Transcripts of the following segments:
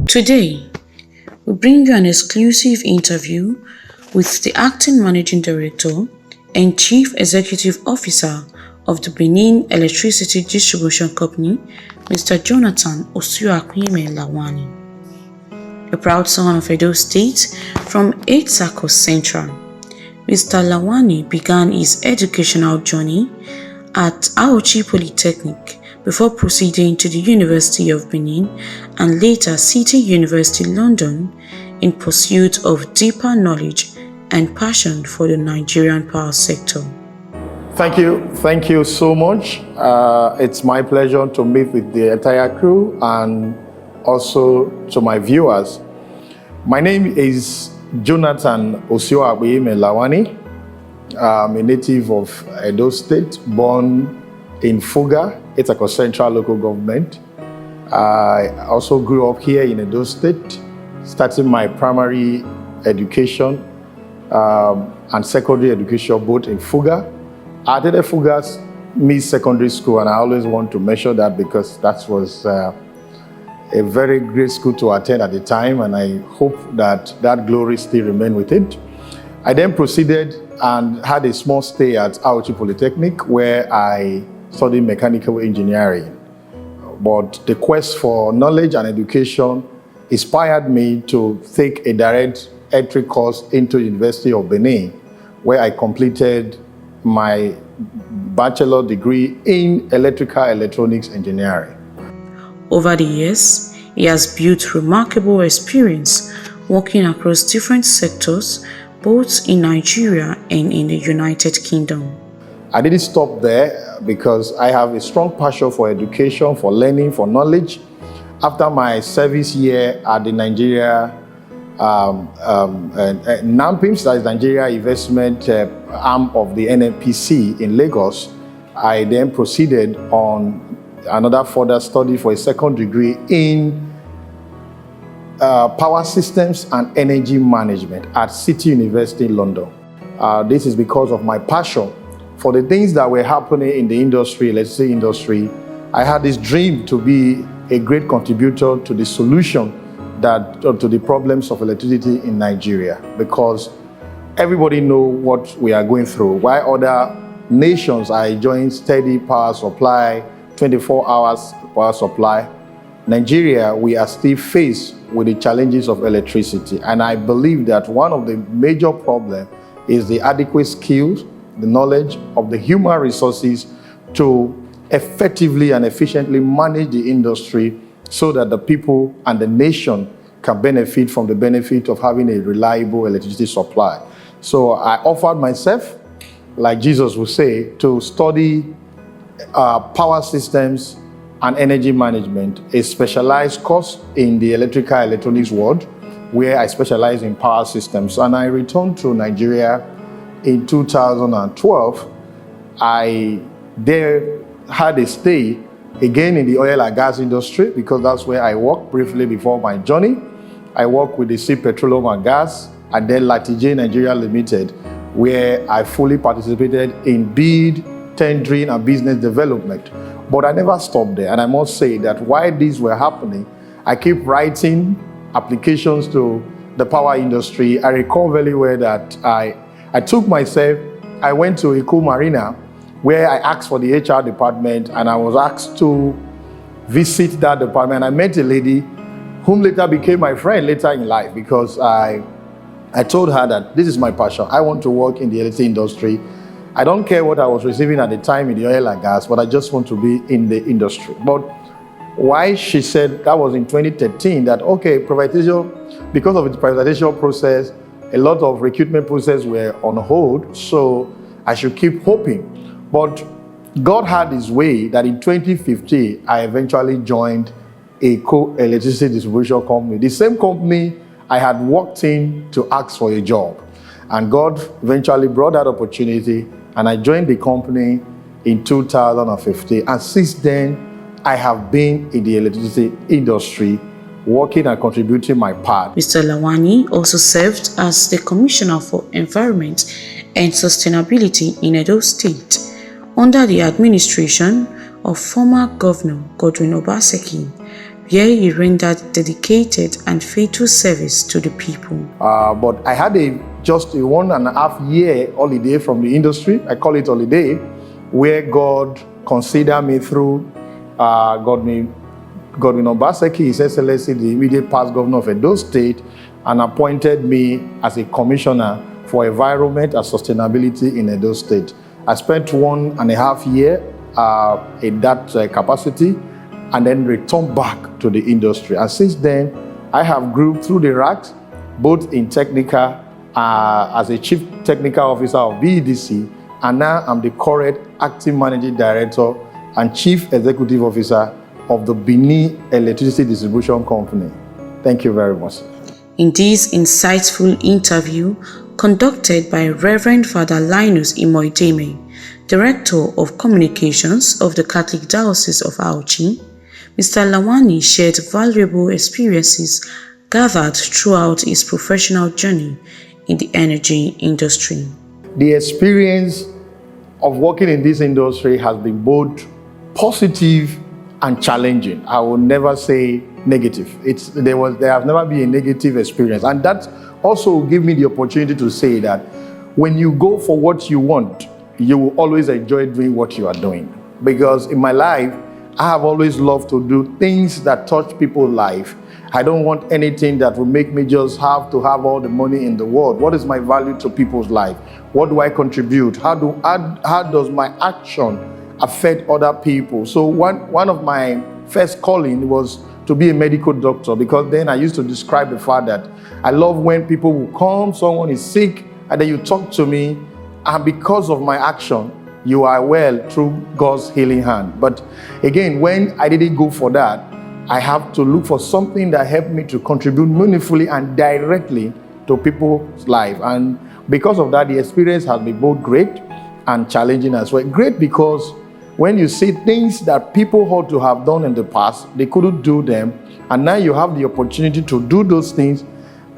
Today, we bring you an exclusive interview with the Acting Managing Director and Chief Executive Officer of the Benin Electricity Distribution Company, Mr. Jonathan Osuakwime Lawani. A proud son of Edo State from Etsako Central, Mr. Lawani began his educational journey at Aochi Polytechnic before proceeding to the University of Benin and later City University London in pursuit of deeper knowledge and passion for the Nigerian power sector. Thank you so much. It's my pleasure to meet with the entire crew and also to my viewers. My name is Jonathan Osuakwime Lawani. I'm a native of Edo State, born in Fuga, Etsako Central Local Government. I also grew up here in Edo State, starting my primary education and secondary education both in Fuga. I attended Fuga's Miss Secondary School, and I always want to mention that because that was a very great school to attend at the time, and I hope that that glory still remains with it. I then proceeded and had a small stay at Aochi Polytechnic where I studied mechanical engineering. But the quest for knowledge and education inspired me to take a direct entry course into University of Benin, where I completed my bachelor degree in electrical electronics engineering. Over the years, he has built remarkable experience working across different sectors, both in Nigeria and in the United Kingdom. I didn't stop there because I have a strong passion for education, for learning, for knowledge. After my service year at the Nigeria NAMPIMS, that is Nigeria Investment arm of the NNPC in Lagos, I then proceeded on another further study for a second degree in power systems and energy management at City University in London. This is because of my passion for the things that were happening in the industry, electricity industry. I had this dream to be a great contributor to the solution to the problems of electricity in Nigeria, because everybody knows what we are going through. While other nations are enjoying steady power supply, 24 hours power supply, Nigeria, we are still faced with the challenges of electricity. And I believe that one of the major problems is the adequate skills, the knowledge of the human resources to effectively and efficiently manage the industry so that the people and the nation can benefit from the benefit of having a reliable electricity supply. So I offered myself, like Jesus would say, to study power systems and energy management, a specialized course in the electrical electronics world, where I specialize in power systems. And I returned to Nigeria in 2012. I there had a stay again in the oil and gas industry because that's where I worked briefly before my journey. I worked with the Sea Petroleum and Gas and then Latije Nigeria Limited, where I fully participated in bid, tendering and business development. But I never stopped there, and I must say that while these were happening, I keep writing applications to the power industry. I recall very well that I took myself, I went to Eko Marina, where I asked for the HR department, and I was asked to visit that department. I met a lady whom later became my friend later in life, because I told her that this is my passion. I want to work in the electricity industry. I don't care what I was receiving at the time in the oil and gas, but I just want to be in the industry. But why she said that was in 2013, that okay, privatization, because of the privatization process, a lot of recruitment process were on hold, so I should keep hoping. But God had his way that in 2015, I eventually joined a co-electricity distribution company, the same company I had walked in to ask for a job. And God eventually brought that opportunity, and I joined the company in 2015. And since then, I have been in the electricity industry, working and contributing my part. Mr. Lawani also served as the Commissioner for Environment and Sustainability in Edo State under the administration of former Governor Godwin Obaseki where he rendered dedicated and faithful service to the people. But I had just a 1.5 year holiday from the industry. I call it holiday, where God considered me through Godwin Obaseki, His Excellency, the immediate past governor of Edo State, and appointed me as a commissioner for environment and sustainability in Edo State. I spent 1.5 years in that capacity, and then returned back to the industry. And since then, I have grew through the ranks, both in technical, as a chief technical officer of BEDC, and now I'm the current acting managing director and chief executive officer of the Benin Electricity Distribution Company. Thank you very much. In this insightful interview conducted by Reverend Father Linus Imoideme, Director of Communications of the Catholic Diocese of Auchi, Mr. Lawani shared valuable experiences gathered throughout his professional journey in the energy industry. The experience of working in this industry has been both positive and challenging. I will never say negative. There has never been a negative experience. And that also will give me the opportunity to say that when you go for what you want, you will always enjoy doing what you are doing. Because in my life, I have always loved to do things that touch people's life. I don't want anything that will make me just have to have all the money in the world. What is my value to people's life? What do I contribute? How does my action affect other people? So one of my first calling was to be a medical doctor, because then I used to describe the fact that I love when people will come, someone is sick, and then you talk to me, and because of my action, you are well through God's healing hand. But again, when I didn't go for that, I have to look for something that helped me to contribute meaningfully and directly to people's life. And because of that, the experience has been both great and challenging as well. Great because when you see things that people ought to have done in the past, they couldn't do them, and now you have the opportunity to do those things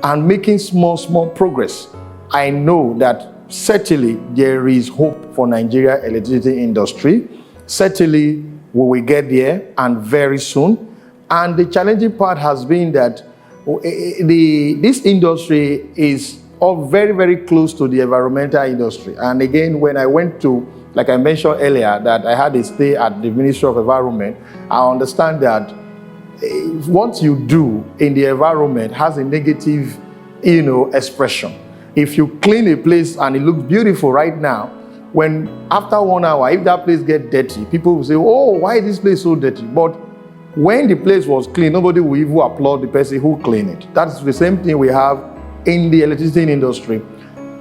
and making small progress. I know that certainly there is hope for Nigeria electricity industry. Certainly we will get there, and very soon. And the challenging part has been that this industry is all very close to the environmental industry. And again, when I went to, like I mentioned earlier, that I had a stay at the Ministry of Environment, I understand that what you do in the environment has a negative, expression. If you clean a place and it looks beautiful right now, when after 1 hour, if that place gets dirty, people will say, oh, why is this place so dirty? But when the place was clean, nobody will even applaud the person who cleaned it. That's the same thing we have in the electricity industry.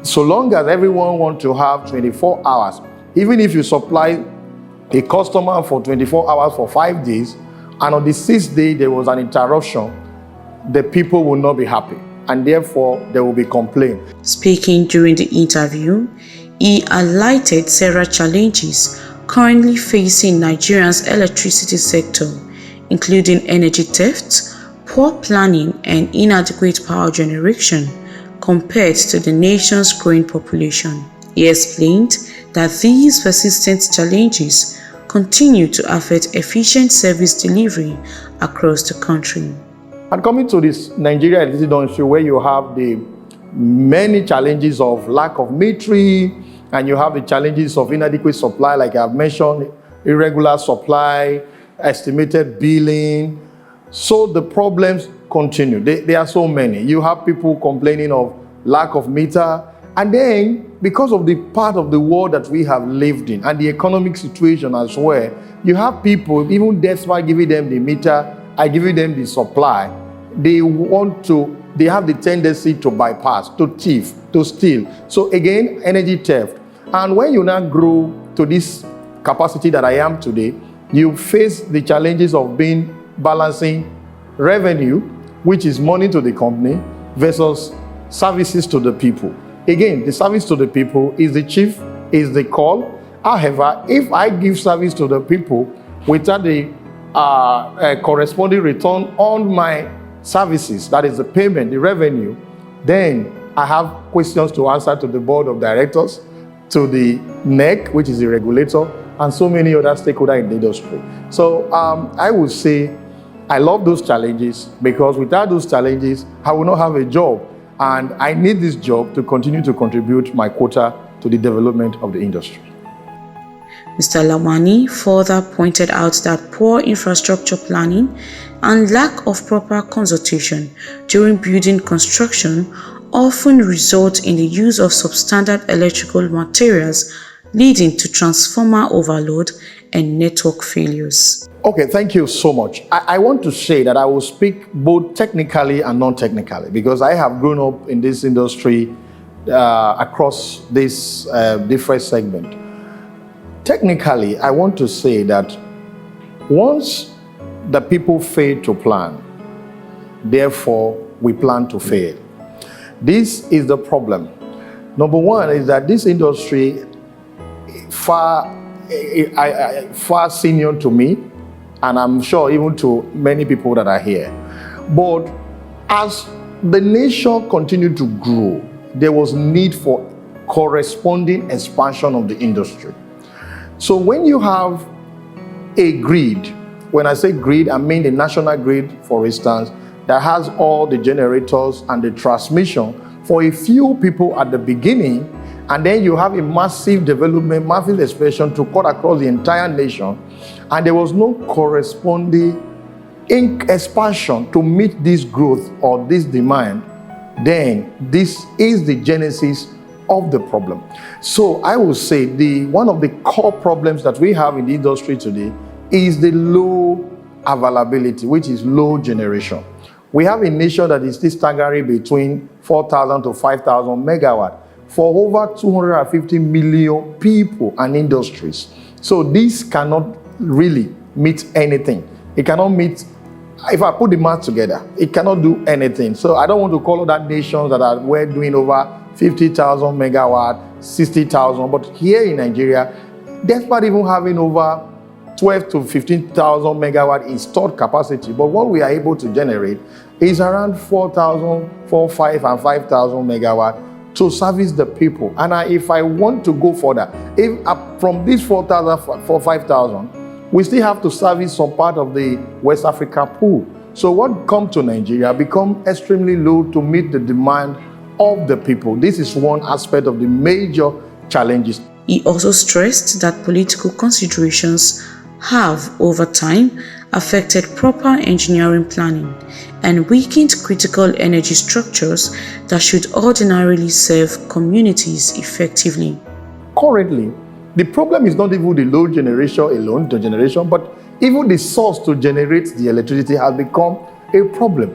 So long as everyone wants to have 24 hours, even if you supply a customer for 24 hours for 5 days, and on the 6th day there was an interruption, the people will not be happy, and therefore there will be complaint. Speaking during the interview, he highlighted several challenges currently facing Nigeria's electricity sector, including energy theft, poor planning, and inadequate power generation compared to the nation's growing population. He explained that these persistent challenges continue to affect efficient service delivery across the country. And coming to this Nigeria electricity industry, where you have the many challenges of lack of metering, and you have the challenges of inadequate supply, like I've mentioned, irregular supply, estimated billing. So the problems continue. There are so many. You have people complaining of lack of meter, and then because of the part of the world that we have lived in and the economic situation as well, you have people, even despite giving them the meter and giving them the supply, they have the tendency to bypass, to thief, to steal. So again, energy theft. And when you now grow to this capacity that I am today, you face the challenges of balancing revenue, which is money to the company, versus services to the people. Again, the service to the people is the chief, is the call. However, if I give service to the people without the corresponding return on my services, that is the payment, the revenue, then I have questions to answer to the board of directors, to the NEC, which is the regulator, and so many other stakeholders in the industry. So I would say I love those challenges because without those challenges, I will not have a job. And I need this job to continue to contribute my quota to the development of the industry. Mr. Lamani further pointed out that poor infrastructure planning and lack of proper consultation during building construction often result in the use of substandard electrical materials, leading to transformer overload and network failures. Okay, thank you so much. I want to say that I will speak both technically and non-technically because I have grown up in this industry across this different segment. Technically, I want to say that once the people fail to plan, therefore we plan to fail. This is the problem. Number one is that this industry far senior to me, and I'm sure even to many people that are here. But as the nation continued to grow, there was need for corresponding expansion of the industry. So when you have a grid, when I say grid, I mean the national grid, for instance, that has all the generators and the transmission for a few people at the beginning, and then you have a massive development, massive expansion to cut across the entire nation, and there was no corresponding expansion to meet this growth or this demand, then this is the genesis of the problem. So I will say one of the core problems that we have in the industry today is the low availability, which is low generation. We have a nation that is still staggering between 4,000 to 5,000 megawatt for over 250 million people and industries. So this cannot really meet anything. It cannot meet, if I put the math together, it cannot do anything. So I don't want to call that nations that we're doing over 50,000 megawatt, 60,000, but here in Nigeria, despite even having over 12 to 15,000 megawatt installed capacity, but what we are able to generate is around 4,000, 4,500 and 5,000 megawatt to service the people. And if I want to go further, if from this 4,000 for 5,000, we still have to service some part of the West Africa pool. So what come to Nigeria become extremely low to meet the demand of the people. This is one aspect of the major challenges. He also stressed that political considerations have, over time, affected proper engineering planning and weakened critical energy structures that should ordinarily serve communities effectively. Currently, the problem is not even the low generation alone, the generation, but even the source to generate the electricity has become a problem.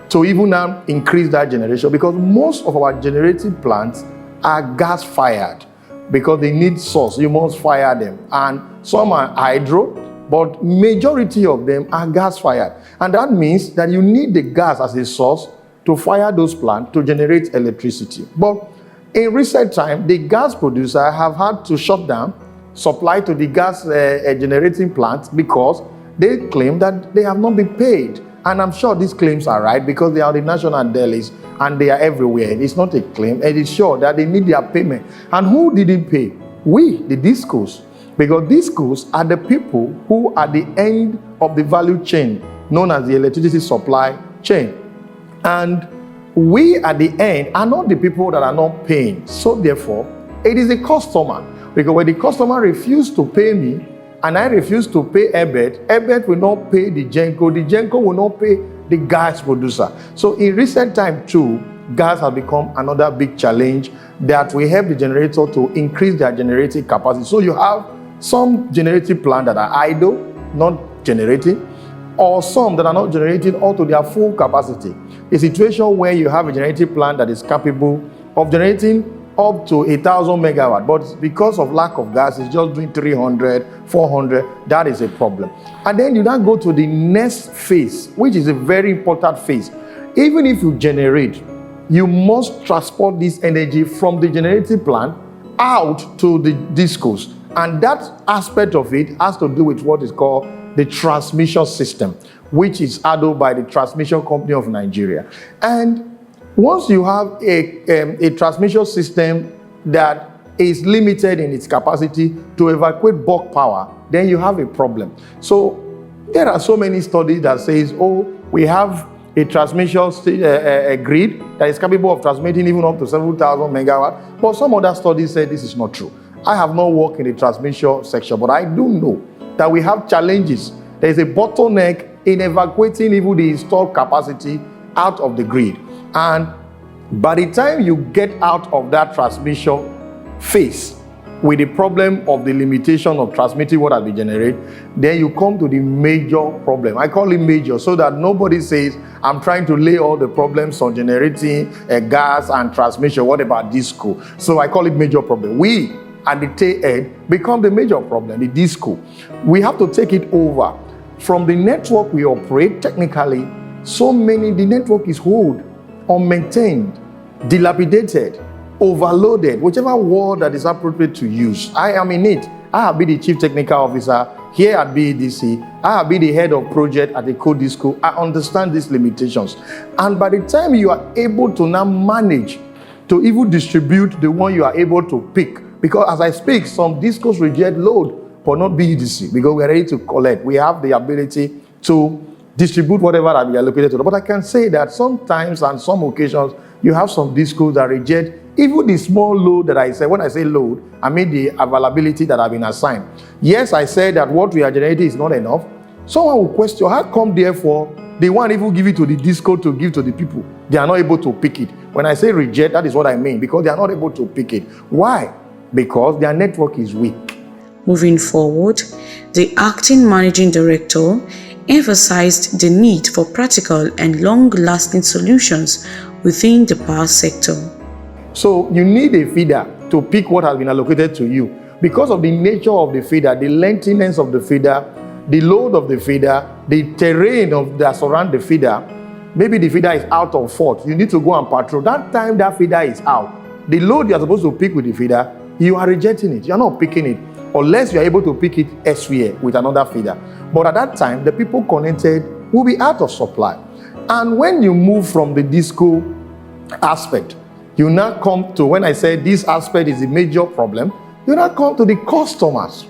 To even now increase that generation, because most of our generating plants are gas-fired because they need source. You must fire them. And some are hydro, but majority of them are gas-fired. And that means that you need the gas as a source to fire those plants to generate electricity. But in recent time, the gas producer have had to shut down supply to the gas generating plants because they claim that they have not been paid. And I'm sure these claims are right because they are the national delis and they are everywhere. It's not a claim, and it's sure that they need their payment. And who didn't pay? We, the discos. Because discos are the people who are the end of the value chain, known as the electricity supply chain. And we at the end are not the people that are not paying. So therefore, it is the customer. Because when the customer refuses to pay me, and I refuse to pay Ebet will not pay the Genco will not pay the gas producer. So in recent time too, gas has become another big challenge that will help the generator to increase their generating capacity. So you have some generating plants that are idle, not generating, or some that are not generating up to their full capacity. A situation where you have a generating plant that is capable of generating up to 1,000 megawatt, but because of lack of gas, it's just doing 300, 400. That is a problem. And then you now go to the next phase, which is a very important phase. Even if you generate, you must transport this energy from the generating plant out to the discos. And that aspect of it has to do with what is called the transmission system, which is handled by the Transmission Company of Nigeria. And once you have a transmission system that is limited in its capacity to evacuate bulk power, then you have a problem. So There are so many studies that says, oh, we have a transmission a grid that is capable of transmitting even up to 7,000 megawatts. But some other studies say this is not true. I have not worked in the transmission section, but I do know that we have challenges. There is a bottleneck in evacuating even the installed capacity out of the grid. And by the time you get out of that transmission phase with the problem of the limitation of transmitting what has been generated, then you come to the major problem. I call it major so that nobody says, I'm trying to lay all the problems on generating gas and transmission. What about disco? So I call it major problem. We, at the tail end, become the major problem, the disco. We have to take it over. From the network we operate, technically, the network is old, unmaintained, dilapidated, overloaded, whichever word that is appropriate to use. I am in it. I have been the chief technical officer here at BEDC. I have been the head of project at the Codisco. I understand these limitations. And by the time you are able to now manage to even distribute the one you are able to pick, because as I speak, some discos reject load, but not BEDC, because we are ready to collect. We have the ability to distribute whatever that we are allocated to. But I can say that sometimes and some occasions, you have some discos that reject even the small load that I said. When I say load, I mean the availability that have been assigned. Yes, I said that what we are generating is not enough. Someone will question, how come therefore they won't even give it to the disco to give to the people? They are not able to pick it. When I say reject, that is what I mean, because they are not able to pick it. Why? Because their network is weak. Moving forward, the acting managing director emphasized the need for practical and long-lasting solutions within the power sector. So you need a feeder to pick what has been allocated to you. Because of the nature of the feeder, the lengthiness of the feeder, the load of the feeder, the terrain that surround the feeder, maybe the feeder is out of fault. You need to go and patrol. That time that feeder is out, the load you are supposed to pick with the feeder, you are rejecting it. You are not picking it unless you are able to pick it elsewhere with another feeder. But at that time, the people connected will be out of supply. And when you move from the disco aspect, you now come to, when I say this aspect is a major problem, you now come to the customers.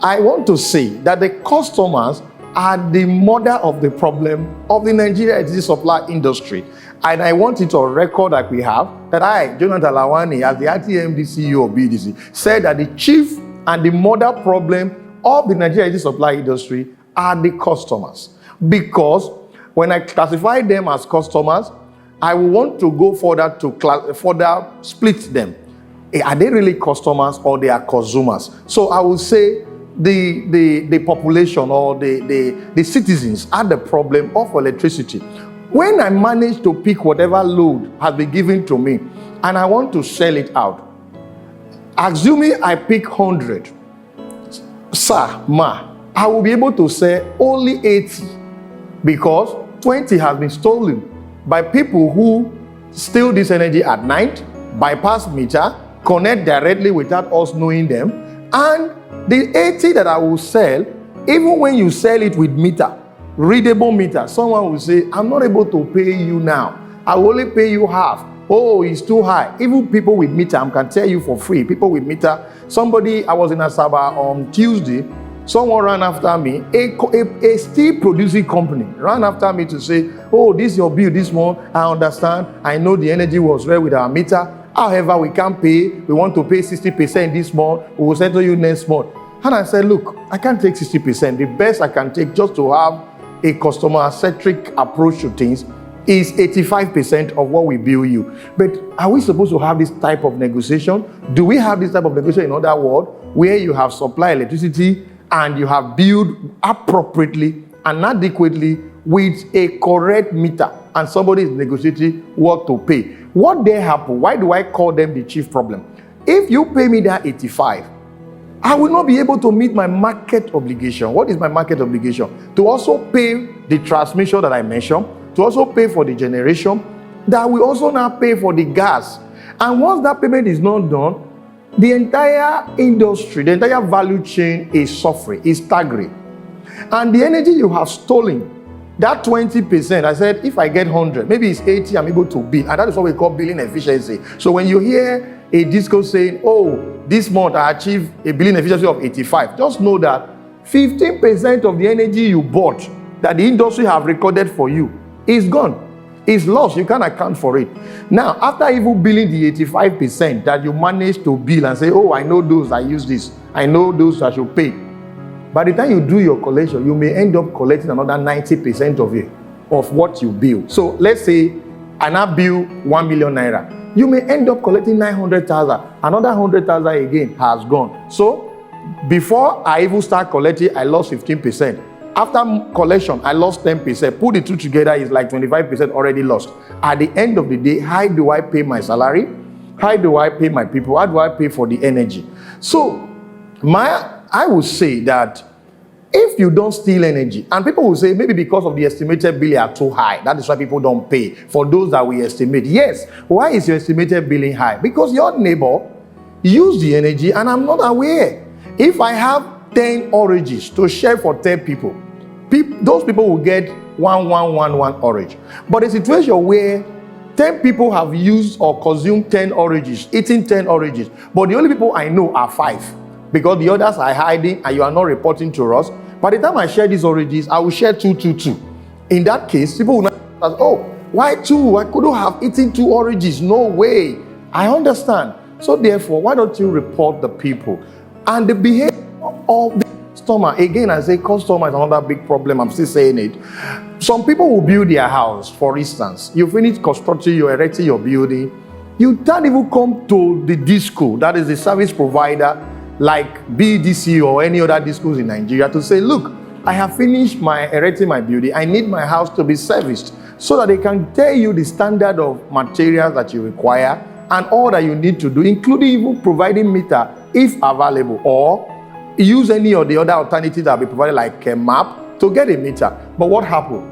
I want to say that the customers are the mother of the problem of the Nigeria energy supply industry. And I want it on record that we have, that I, Jonathan Lawani, as the RTMD CEO of BDC, said that the chief and the mother problem of the Nigeria energy supply industry are the customers. Because when I classify them as customers, I will want to go further to further split them. Are they really customers or they are consumers? So I will say the population or the citizens are the problem of electricity. When I manage to pick whatever load has been given to me and I want to sell it out, assuming I pick 100, sir, ma, I will be able to sell only 80 because 20 has been stolen by people who steal this energy at night, bypass meter, connect directly without us knowing them. And the 80 that I will sell, even when you sell it with meter, readable meter, someone will say, I'm not able to pay you now. I will only pay you half. Oh, it's too high. Even people with meter, I can tell you for free, people with meter. I was in Asaba on Tuesday, someone ran after me, a steel producing company ran after me to say, oh, this is your bill this month. I understand. I know the energy was read with our meter. However, we can't pay. We want to pay 60% this month. We will settle you next month. And I said, look, I can't take 60%. The best I can take just to have a customer-centric approach to things is 85% of what we bill you. But are we supposed to have this type of negotiation? Do we have this type of negotiation in other words, where you have supply electricity and you have billed appropriately and adequately with a correct meter, and somebody is negotiating what to pay? What they happen? Why do I call them the chief problem? If you pay me that 85, I will not be able to meet my market obligation. What is my market obligation? To also pay the transmission that I mentioned, to also pay for the generation, that we also now pay for the gas. And once that payment is not done, the entire industry, the entire value chain is suffering, is staggering. And the energy you have stolen, that 20%, I said, if I get 100, maybe it's 80, I'm able to bill. And that is what we call billing efficiency. So when you hear a disco saying, oh, this month I achieved a billing efficiency of 85, just know that 15% of the energy you bought that the industry have recorded for you is gone. It's lost. You can't account for it. Now, after even billing the 85% that you managed to bill and say, oh, I know those, I use this, I know those I should pay. By the time you do your collection, you may end up collecting another 90% of it, of what you bill. So let's say I now bill 1 million naira. You may end up collecting 900,000. Another 100,000 again has gone. So before I even start collecting, I lost 15%. After collection, I lost 10%. Put the two together, it's like 25% already lost. At the end of the day, how do I pay my salary? How do I pay my people? How do I pay for the energy? So I would say that if you don't steal energy, and people will say maybe because of the estimated bill are too high, that is why people don't pay for those that we estimate. Yes, why is your estimated billing high? Because your neighbor used the energy and I'm not aware. If I have 10 oranges to share for 10 people, those people will get 1,111 orange. But a situation where 10 people have used or consumed 10 oranges, eating 10 oranges, but the only people I know are 5 because the others are hiding and you are not reporting to us. By the time I share these oranges, I will share 2. In that case, people will not ask, oh, why 2? I couldn't have eaten 2 oranges. No way. I understand. So therefore, why don't you report the people? And the behavior of the customer, again, I say customer is another big problem. I'm still saying it. Some people will build their house, for instance. You finish constructing, you're erecting your building. You can't even come to the disco, that is the service provider, like BDC or any other discos in Nigeria, to say, look, I have finished erecting my building. I need my house to be serviced, so that they can tell you the standard of materials that you require and all that you need to do, including even providing meter if available, or use any of the other alternatives that will be provided, like a map, to get a meter. But what happened?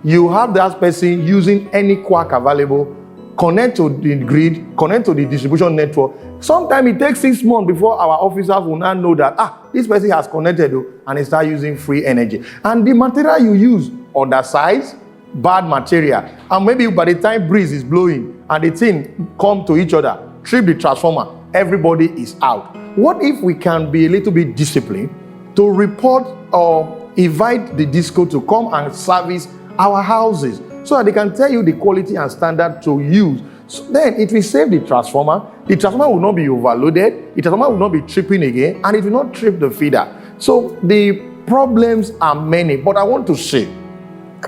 You have that person using any quack available, connect to the grid, connect to the distribution network. Sometimes it takes 6 months before our officers will now know that, this person has connected and they start using free energy. And the material you use, undersized, bad material, and maybe by the time breeze is blowing and the thing come to each other, trip the transformer, everybody is out. What if we can be a little bit disciplined to report or invite the disco to come and service our houses, so that they can tell you the quality and standard to use? So then it will save the transformer. The transformer will not be overloaded. The transformer will not be tripping again, and it will not trip the feeder. So the problems are many, but I want to say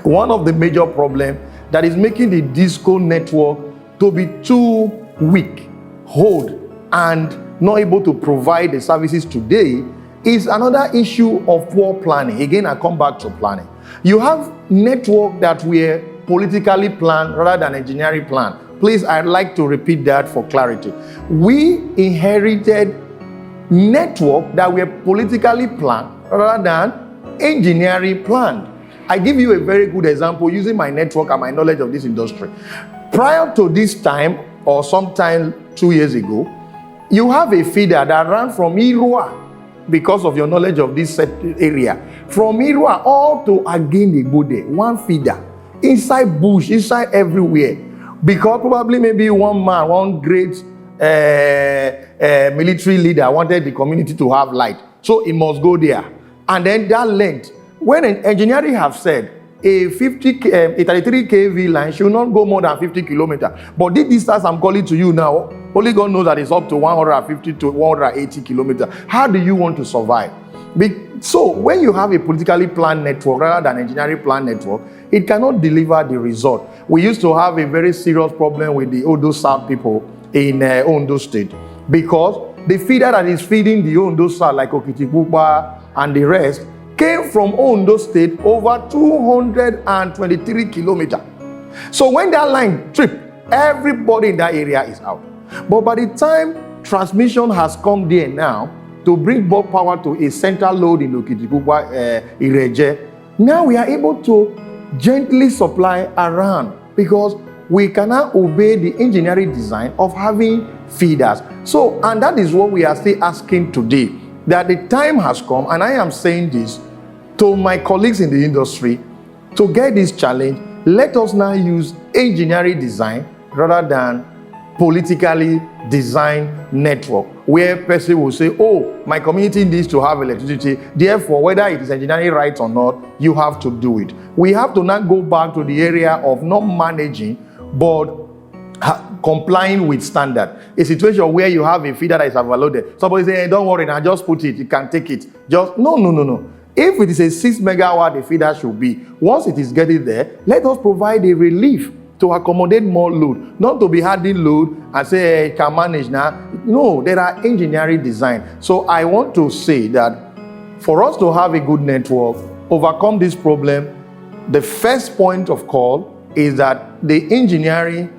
one of the major problems that is making the disco network to be too weak, hold, and not able to provide the services today is another issue of poor planning. Again, I come back to planning. You have network that were politically planned rather than engineering planned. Please, I'd like to repeat that for clarity. We inherited network that were politically planned rather than engineering planned. I give you a very good example using my network and my knowledge of this industry. Prior to this time, or sometime 2 years ago, you have a feeder that ran from Irua, because of your knowledge of this area, from Irua all to Agene, one feeder, inside bush, inside everywhere, because probably maybe one man, one great military leader wanted the community to have light, so it must go there. And then that length, when engineering have said a 33 kV line should not go more than 50 kilometers, but this distance I'm calling to you now, only God knows that it's up to 150 to 180 kilometers. How do you want to survive? So when you have a politically planned network rather than engineering planned network, it cannot deliver the result. We used to have a very serious problem with the Ondo South people in Ondo State, because the feeder that is feeding the Ondo South, like Okitipupa and the rest, came from Ondo State over 223 kilometers. So when that line tripped, everybody in that area is out. But by the time transmission has come there now to bring bulk power to a central load in Okitipupa, Ireje, now we are able to gently supply around, because we cannot obey the engineering design of having feeders. So, and that is what we are still asking today, that the time has come, and I am saying this to my colleagues in the industry, to get this challenge, let us now use engineering design rather than politically designed network where person will say, oh, my community needs to have electricity, therefore whether it is engineering right or not, you have to do it. We have to now go back to the area of not managing but complying with standard. A situation where you have a feeder that is overloaded, somebody say, hey, don't worry now, just put it, you can take it. Just no. If it is a 6 megawatt, the feeder should be. Once it is getting there, let us provide a relief to accommodate more load, not to be adding load and say, hey, can manage now. No, there are engineering design. So I want to say that for us to have a good network, overcome this problem, the first point of call is that the engineering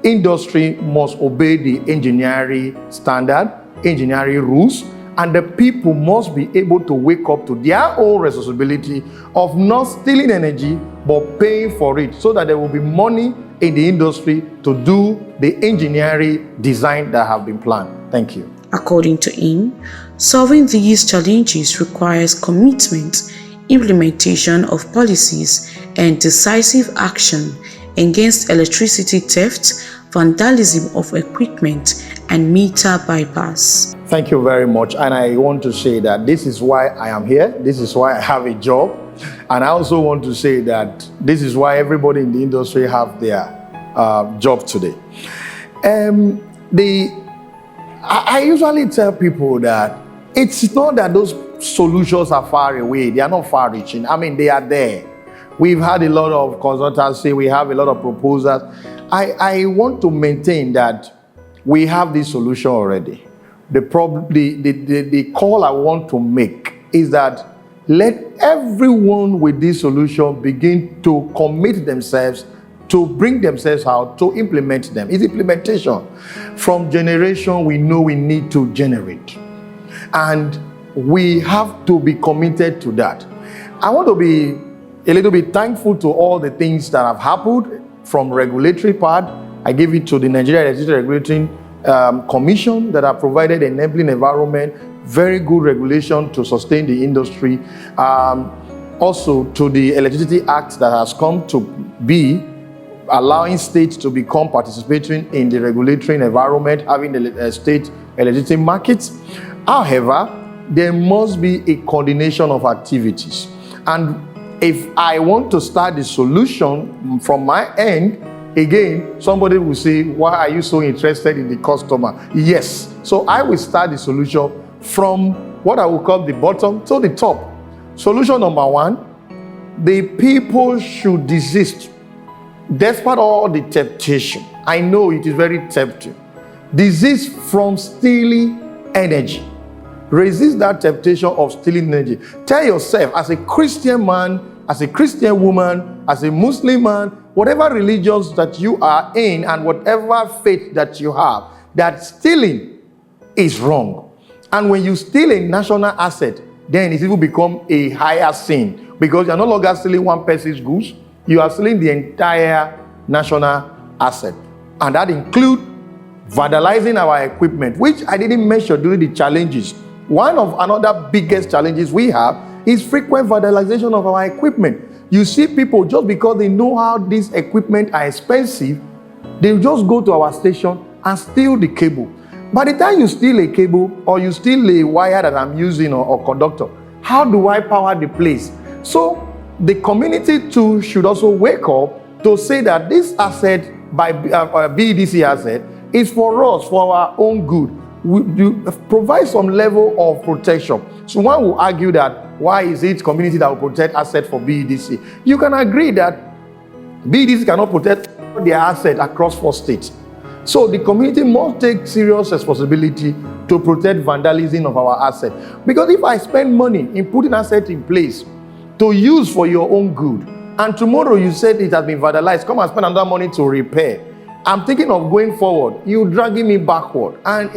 industry must obey the engineering standard, engineering rules, and the people must be able to wake up to their own responsibility of not stealing energy but paying for it, so that there will be money in the industry to do the engineering design that have been planned. Thank you. According to him, solving these challenges requires commitment, implementation of policies, and decisive action against electricity theft, vandalism of equipment, and meter bypass. Thank you very much. And I want to say that this is why I am here. This is why I have a job. And I also want to say that this is why everybody in the industry have their job today. I usually tell people that it's not that those solutions are far away. They are not far-reaching. I mean, they are there. We've had a lot of consultancy. We have a lot of proposals. I want to maintain that we have this solution already. The call I want to make is that let everyone with this solution begin to commit themselves to bring themselves out, to implement them. It's implementation. From generation, we know we need to generate. And we have to be committed to that. I want to be a little bit thankful to all the things that have happened from regulatory part. I give it to the Nigeria Electricity Regulatory Commission that have provided an enabling environment, very good regulation to sustain the industry. Also to the Electricity Act that has come to be, allowing states to become participating in the regulatory environment, having the state electricity markets. However, there must be a coordination of activities. And if I want to start the solution from my end, again, somebody will say, why are you so interested in the customer? Yes. So I will start the solution from what I will call the bottom to the top. Solution number one, the people should desist. Despite all the temptation, I know it is very tempting. Desist from stealing energy. Resist that temptation of stealing energy. Tell yourself, as a Christian man, as a Christian woman, as a Muslim man, whatever religions that you are in and whatever faith that you have, that stealing is wrong. And when you steal a national asset, then it will become a higher sin, because you are no longer stealing one person's goods, you are stealing the entire national asset. And that includes vandalizing our equipment, which I didn't mention during the challenges. One of another biggest challenges we have is frequent vandalization of our equipment. You see people, just because they know how these equipment are expensive, they just go to our station and steal the cable. By the time you steal a cable or you steal a wire that I'm using or conductor, how do I power the place? So the community too should also wake up to say that this asset by BEDC asset is for us, for our own good. We provide some level of protection. So one will argue that why is it community that will protect asset for BEDC? You can agree that BEDC cannot protect their asset across 4 states. So the community must take serious responsibility to protect vandalism of our asset. Because if I spend money in putting asset in place to use for your own good, and tomorrow you said it has been vandalized, come and spend another money to repair, I'm thinking of going forward, you're dragging me backward, and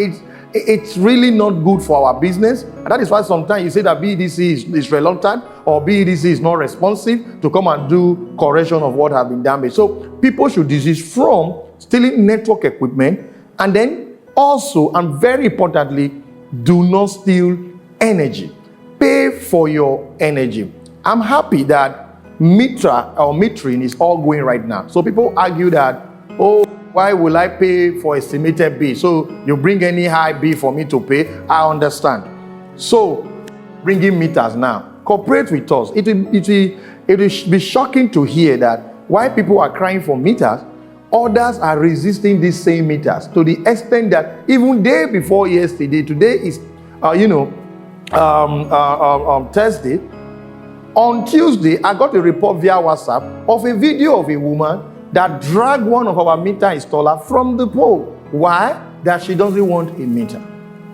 it's really not good for our business. And that is why sometimes you say that BEDC is reluctant or BEDC is not responsive to come and do correction of what has been damaged. So people should desist from stealing network equipment, and then also, and very importantly, do not steal energy. Pay for your energy. I'm happy that metering is all going right now. So people argue that, oh, Why will I pay for estimated bill? So you bring any high bill for me to pay? I understand. So bringing meters now. Cooperate with us. It will be shocking to hear that while people are crying for meters, others are resisting these same meters to the extent that even day before yesterday, today is, Thursday. On Tuesday, I got a report via WhatsApp of a video of a woman that dragged one of our meter installer from the pole. Why? That she doesn't want a meter.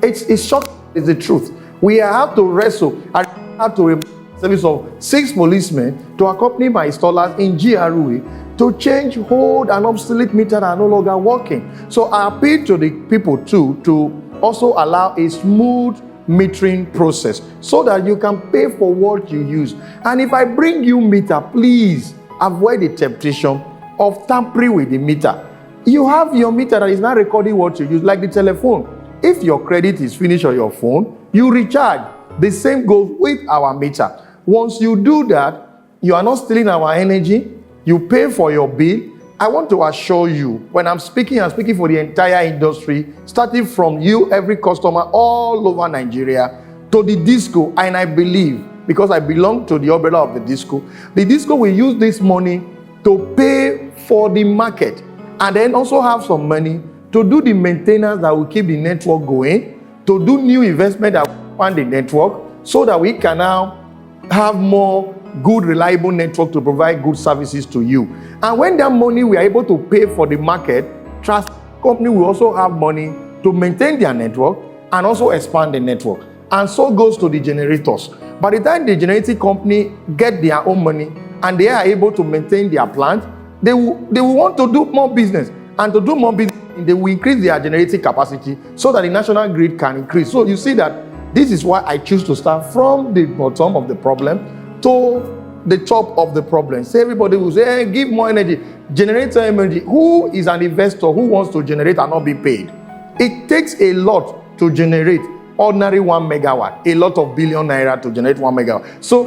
It's shocking. It's the truth. We have to wrestle. I have to a service of 6 policemen to accompany my installers in GRUA to change old and obsolete meter that are no longer working. So I appeal to the people too to also allow a smooth metering process so that you can pay for what you use. And if I bring you meter, please avoid the temptation of tampering with the meter. You have your meter that is not recording what you use, like the telephone. If your credit is finished on your phone, you recharge. The same goes with our meter. Once you do that, you are not stealing our energy. You pay for your bill. I want to assure you, when I'm speaking for the entire industry, starting from you, every customer all over Nigeria, to the disco, and I believe, because I belong to the umbrella of the disco will use this money to pay for the market, and then also have some money to do the maintenance that will keep the network going, to do new investment that will expand the network, so that we can now have more good, reliable network to provide good services to you. And when that money we are able to pay for the market, trust company will also have money to maintain their network and also expand the network. And so goes to the generators. By the time the generating company get their own money and they are able to maintain their plant, they will want to do more business. And to do more business, they will increase their generating capacity so that the national grid can increase. So you see that this is why I choose to start from the bottom of the problem to the top of the problem. Say everybody will say, hey, give more energy, generator energy. Who is an investor who wants to generate and not be paid? It takes a lot to generate ordinary 1 megawatt, a lot of billion naira to generate 1 megawatt. So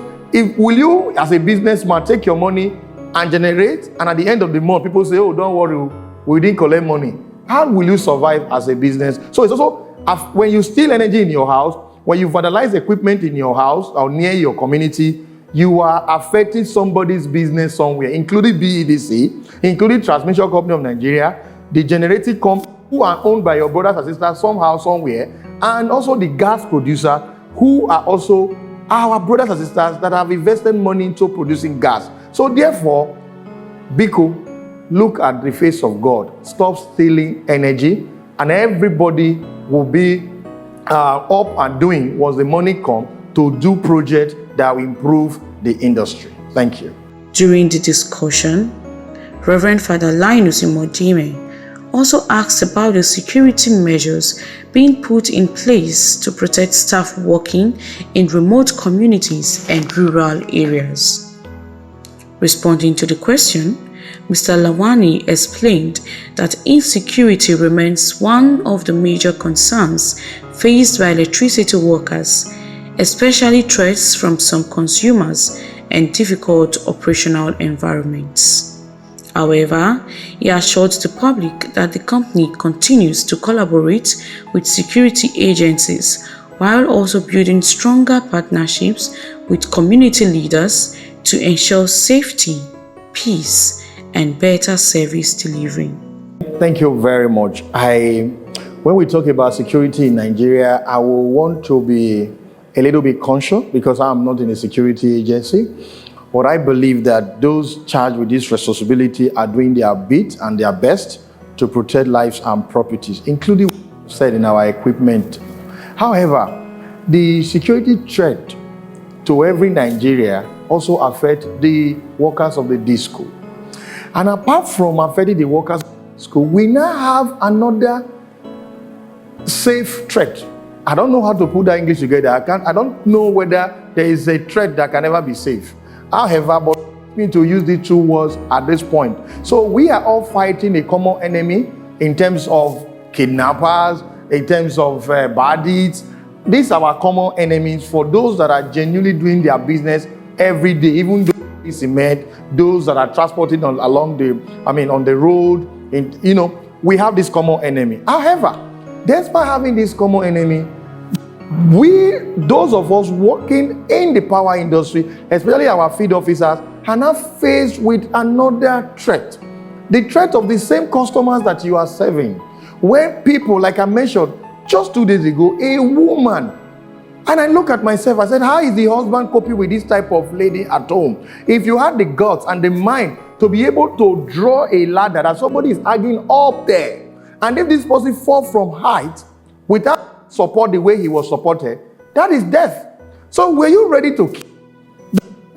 will you, as a businessman, take your money and generate, and at the end of the month, people say, oh, don't worry, we didn't collect money. How will you survive as a business? So it's also, when you steal energy in your house, when you vandalize equipment in your house or near your community, you are affecting somebody's business somewhere, including BEDC, including Transmission Company of Nigeria, the generating company who are owned by your brothers and sisters somehow, somewhere, and also the gas producer who are also our brothers and sisters that have invested money into producing gas. So therefore, Biko, look at the face of God. Stop stealing energy, and everybody will be up and doing once the money comes to do projects that will improve the industry. Thank you. During the discussion, Reverend Father Linus Imodime also asked about the security measures being put in place to protect staff working in remote communities and rural areas. Responding to the question, Mr. Lawani explained that insecurity remains one of the major concerns faced by electricity workers, especially threats from some consumers and difficult operational environments. However, he assured the public that the company continues to collaborate with security agencies while also building stronger partnerships with community leaders to ensure safety, peace, and better service delivery. Thank you very much. When we talk about security in Nigeria, I will want to be a little bit conscious because I'm not in a security agency. But I believe that those charged with this responsibility are doing their bit and their best to protect lives and properties, including what we said in our equipment. However, the security threat to every Nigeria also affects the workers of the disco. And apart from affecting the workers of the disco, we now have another safe threat. I don't know how to put that English together. I don't know whether there is a threat that can never be safe. However, but we need to use these two words at this point. So we are all fighting a common enemy in terms of kidnappers, in terms of bandits. These are our common enemies for those that are genuinely doing their business every day, even though cement, those that are transporting on the road, we have this common enemy. However, despite having this common enemy, those of us working in the power industry, especially our field officers, are now faced with another threat. The threat of the same customers that you are serving. When people, like I mentioned just 2 days ago, a woman, and I look at myself, I said, how is the husband coping with this type of lady at home? If you had the guts and the mind to be able to draw a ladder that somebody is arguing up there, and if this person falls from height without support the way he was supported, that is death. So were you ready to kill?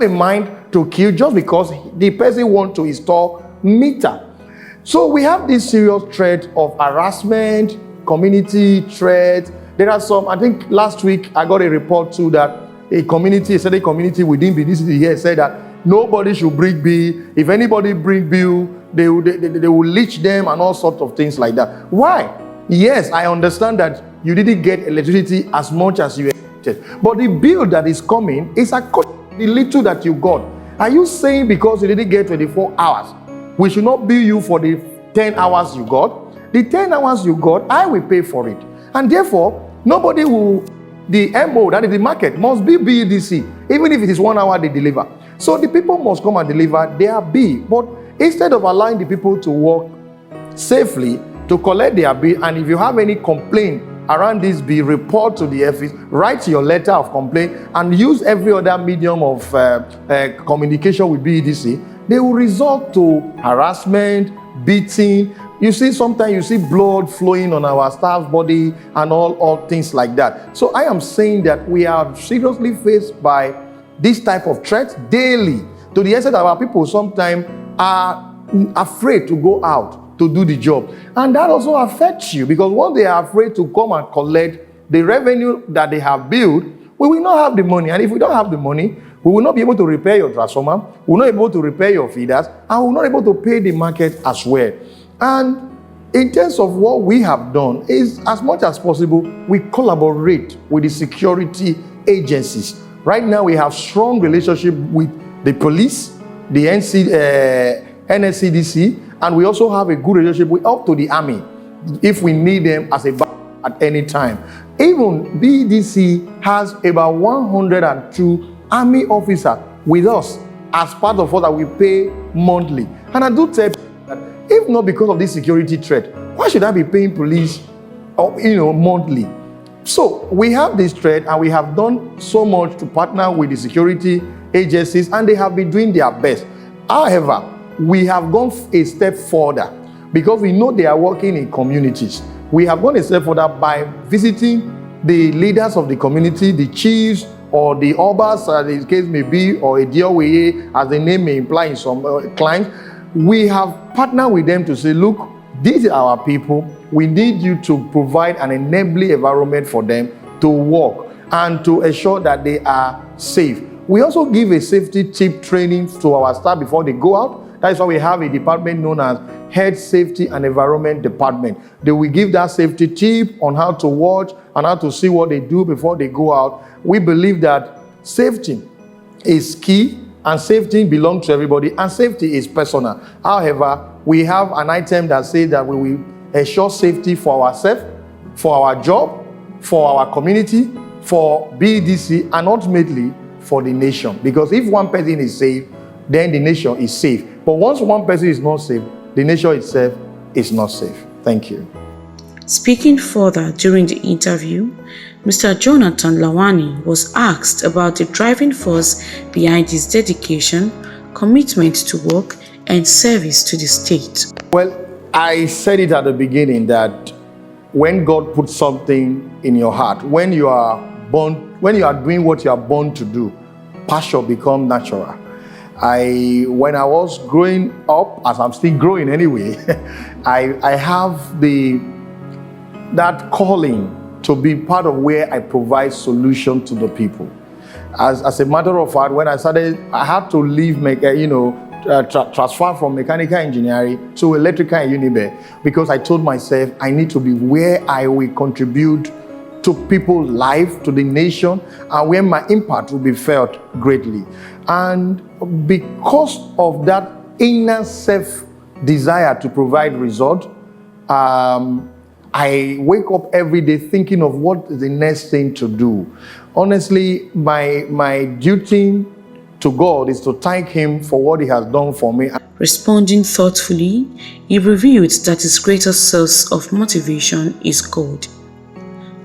A mind to kill just because the person wants to install meter? So we have this serious threat of harassment, community threat. There are some, I think last week I got a report too that a certain community within Benin City here said that nobody should bring bill. If anybody bring bill, they will leech them and all sorts of things like that. Why? Yes, I understand that you didn't get electricity as much as you expected, but the bill that is coming is according to the little that you got. Are you saying because you didn't get 24 hours, we should not bill you for the 10 hours you got? The 10 hours you got, I will pay for it. And therefore, nobody will, the MO, that is the market, must be BEDC, even if it is 1 hour they deliver. So the people must come and deliver their bill. But instead of allowing the people to work safely, to collect their bill, and if you have any complaint around this bill, report to the office, write your letter of complaint, and use every other medium of communication with BEDC, they will resort to harassment, beating. You see, sometimes you see blood flowing on our staff's body and all things like that. So I am saying that we are seriously faced by this type of threats daily, to the extent that our people sometimes are afraid to go out to do the job. And that also affects you, because once they are afraid to come and collect the revenue that they have built, we will not have the money. And if we don't have the money, we will not be able to repair your transformer, we will not be able to repair your feeders, and we will not be able to pay the market as well. And in terms of what we have done is, as much as possible, we collaborate with the security agencies. Right now, we have strong relationship with the police, the NSCDC, and we also have a good relationship with up to the army, if we need them as a backup at any time. Even BDC has about 102 army officers with us as part of what that we pay monthly. And I do tell people that if not because of this security threat, why should I be paying police monthly? So we have this threat, and we have done so much to partner with the security agencies, and they have been doing their best. However, we have gone a step further, because we know they are working in communities. We have gone a step further by visiting the leaders of the community, the chiefs, or the obas, as the case may be, or a Dioweye, as the name may imply in some clients. We have partnered with them to say, look, these are our people. We need you to provide an enabling environment for them to work and to ensure that they are safe. We also give a safety tip training to our staff before they go out. That is why we have a department known as Health, Safety and Environment Department. They will give that safety tip on how to watch and how to see what they do before they go out. We believe that safety is key, and safety belongs to everybody, and safety is personal. However, we have an item that says that we will ensure safety for ourselves, for our job, for our community, for BDC, and ultimately for the nation. Because if one person is safe, then the nation is safe. But once one person is not safe, the nation itself is not safe. Thank you. Speaking further during the interview, Mr. Jonathan Lawani was asked about the driving force behind his dedication, commitment to work, and service to the state. Well, I said it at the beginning that when God puts something in your heart, when you are doing what you are born to do, passion becomes natural. When I was growing up, as I'm still growing anyway, I have that calling to be part of where I provide solution to the people. As a matter of fact, when I started, I had to leave, transfer from mechanical engineering to electrical at Unibe, because I told myself I need to be where I will contribute to people's life, to the nation, and where my impact will be felt greatly. And because of that inner self desire to provide result. I wake up every day thinking of what is the next thing to do. Honestly, my duty to God is to thank Him for what He has done for me. Responding thoughtfully, he revealed that his greatest source of motivation is God.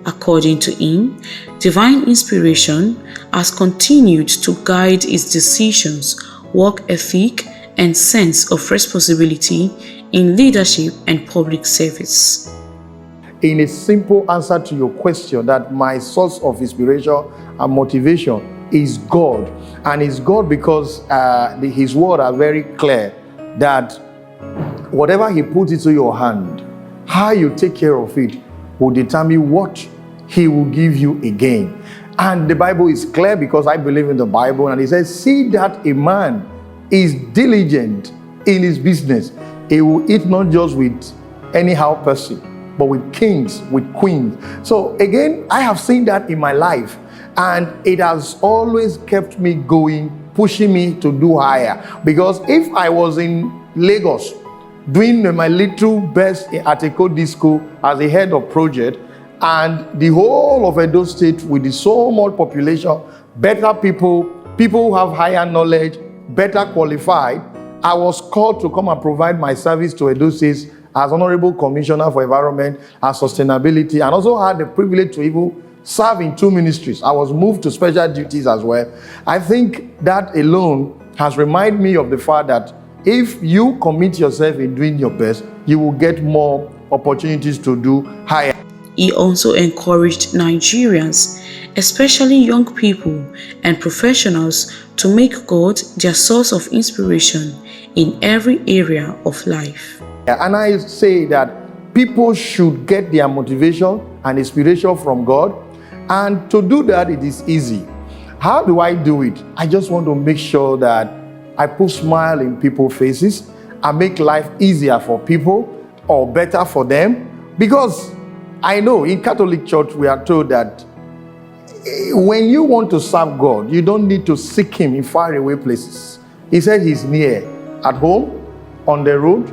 According to him, divine inspiration has continued to guide his decisions, work ethic, and sense of responsibility in leadership and public service. In a simple answer to your question, that my source of inspiration and motivation is God. And it's God because His word are very clear that whatever He puts into your hand, how you take care of it will determine what He will give you again. And the Bible is clear because I believe in the Bible, and it says, see that a man is diligent in his business. He will eat not just with anyhow person, but with kings, with queens. So again, I have seen that in my life, and it has always kept me going, pushing me to do higher. Because if I was in Lagos doing my little best at a code disco as a head of project, and the whole of Edo State with the so much population, better people who have higher knowledge, better qualified, I was called to come and provide my service to Edo State as Honorable Commissioner for Environment and Sustainability, and also had the privilege to even serve in 2 ministries. I was moved to special duties as well. I think that alone has reminded me of the fact that if you commit yourself in doing your best, you will get more opportunities to do higher. He also encouraged Nigerians, especially young people and professionals, to make God their source of inspiration in every area of life. And I say that people should get their motivation and inspiration from God. And to do that, it is easy. How do I do it? I just want to make sure that I put smile in people's faces. I make life easier for people or better for them. Because I know in Catholic Church, we are told that when you want to serve God, you don't need to seek Him in faraway places. He said He's near, at home, on the road,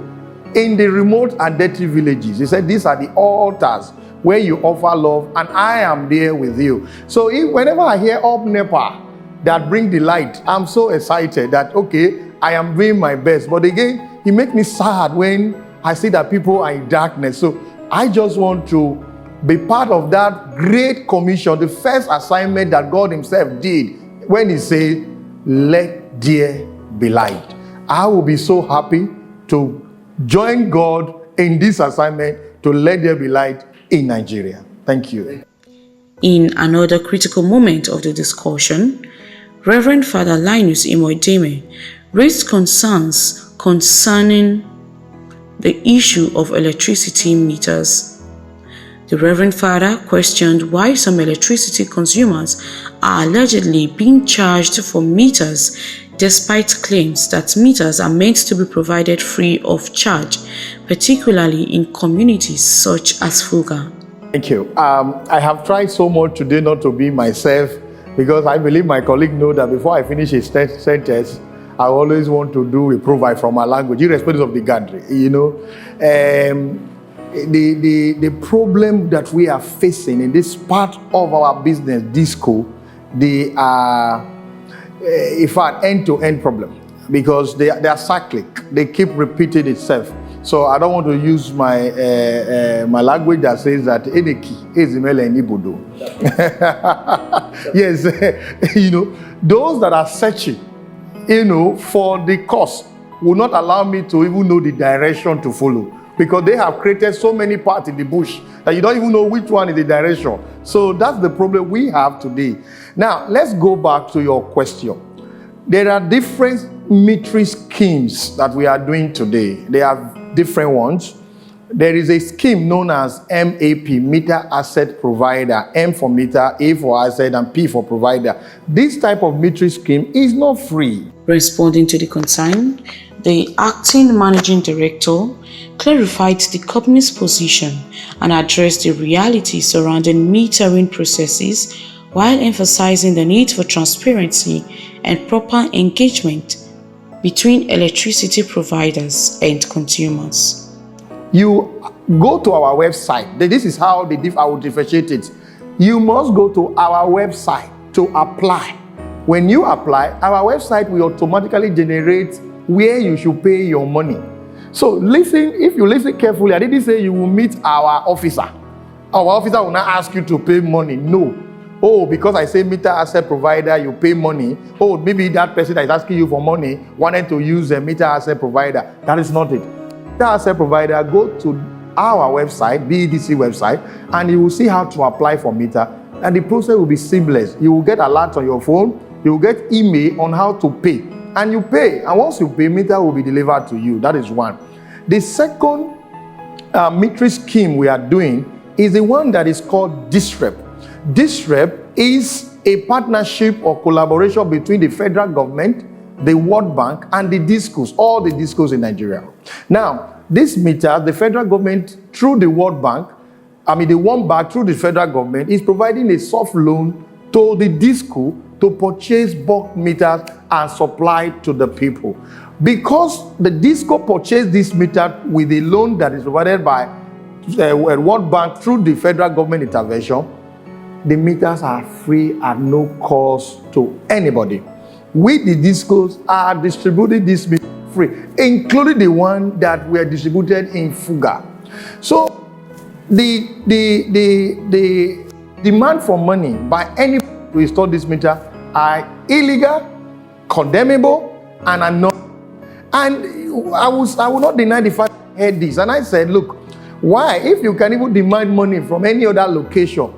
in the remote and dirty villages. He said these are the altars where you offer love, and I am there with you. So whenever I hear Up Nepa that bring the light, I'm so excited that, okay, I am doing my best. But again, it makes me sad when I see that people are in darkness. So I just want to be part of that great commission, the first assignment that God Himself did when He said, let there be light. I will be so happy to join God in this assignment to let there be light in Nigeria. Thank you. In another critical moment of the discussion, Reverend Father Linus Imoideme raised concerns concerning the issue of electricity meters. The Reverend Father questioned why some electricity consumers are allegedly being charged for meters despite claims that meters are meant to be provided free of charge, particularly in communities such as Fuga. Thank you. I have tried so much today not to be myself, because I believe my colleague knows that before I finish a sentence, I always want to do a provide from my language, irrespective of the country, you know. The problem that we are facing in this part of our business, disco, they are, in fact, end-to-end problem, because they are cyclic. They keep repeating itself. So I don't want to use my my language that says that eneki ezimele nibodo. Yes, you know, those that are searching, you know, for the course will not allow me to even know the direction to follow, because they have created so many paths in the bush that you don't even know which one is the direction. So that's the problem we have today. Now, let's go back to your question. There are different metering schemes that we are doing today. They are different ones. There is a scheme known as MAP, Meter Asset Provider. M for meter, A for asset, and P for provider. This type of metering scheme is not free. Responding to the concern, the acting managing director clarified the company's position and addressed the reality surrounding metering processes, while emphasizing the need for transparency and proper engagement between electricity providers and consumers. You go to our website. This is how I will differentiate it. You must go to our website to apply. When you apply, our website will automatically generate where you should pay your money. So listen, if you listen carefully, I didn't say you will meet our officer. Our officer will not ask you to pay money. No. Oh, because I say meter asset provider, you pay money. Oh, maybe that person that is asking you for money wanted to use a meter asset provider. That is not it. Meter asset provider, go to our website, BEDC website, and you will see how to apply for meter. And the process will be seamless. You will get alert on your phone. You will get email on how to pay. And you pay. And once you pay, meter will be delivered to you. That is one. The second metering scheme we are doing is the one that is called DISREP. DISREP is a partnership or collaboration between the federal government, the World Bank, and the DISCOs, all the DISCOs in Nigeria. Now, this meter, the federal government, through the World Bank, the World Bank, through the federal government, is providing a soft loan to the DISCO to purchase bulk meters and supply to the people. Because the DISCO purchased this meter with a loan that is provided by World Bank through the federal government intervention, the meters are free at no cost to anybody. We, the DISCOs, are distributing this meter free, including the one that were distributed in Fuga. So the demand for money by any to install this meter are illegal, condemnable, and unknown. And I will not deny the fact I heard this. And I said, look, why, if you can even demand money from any other location,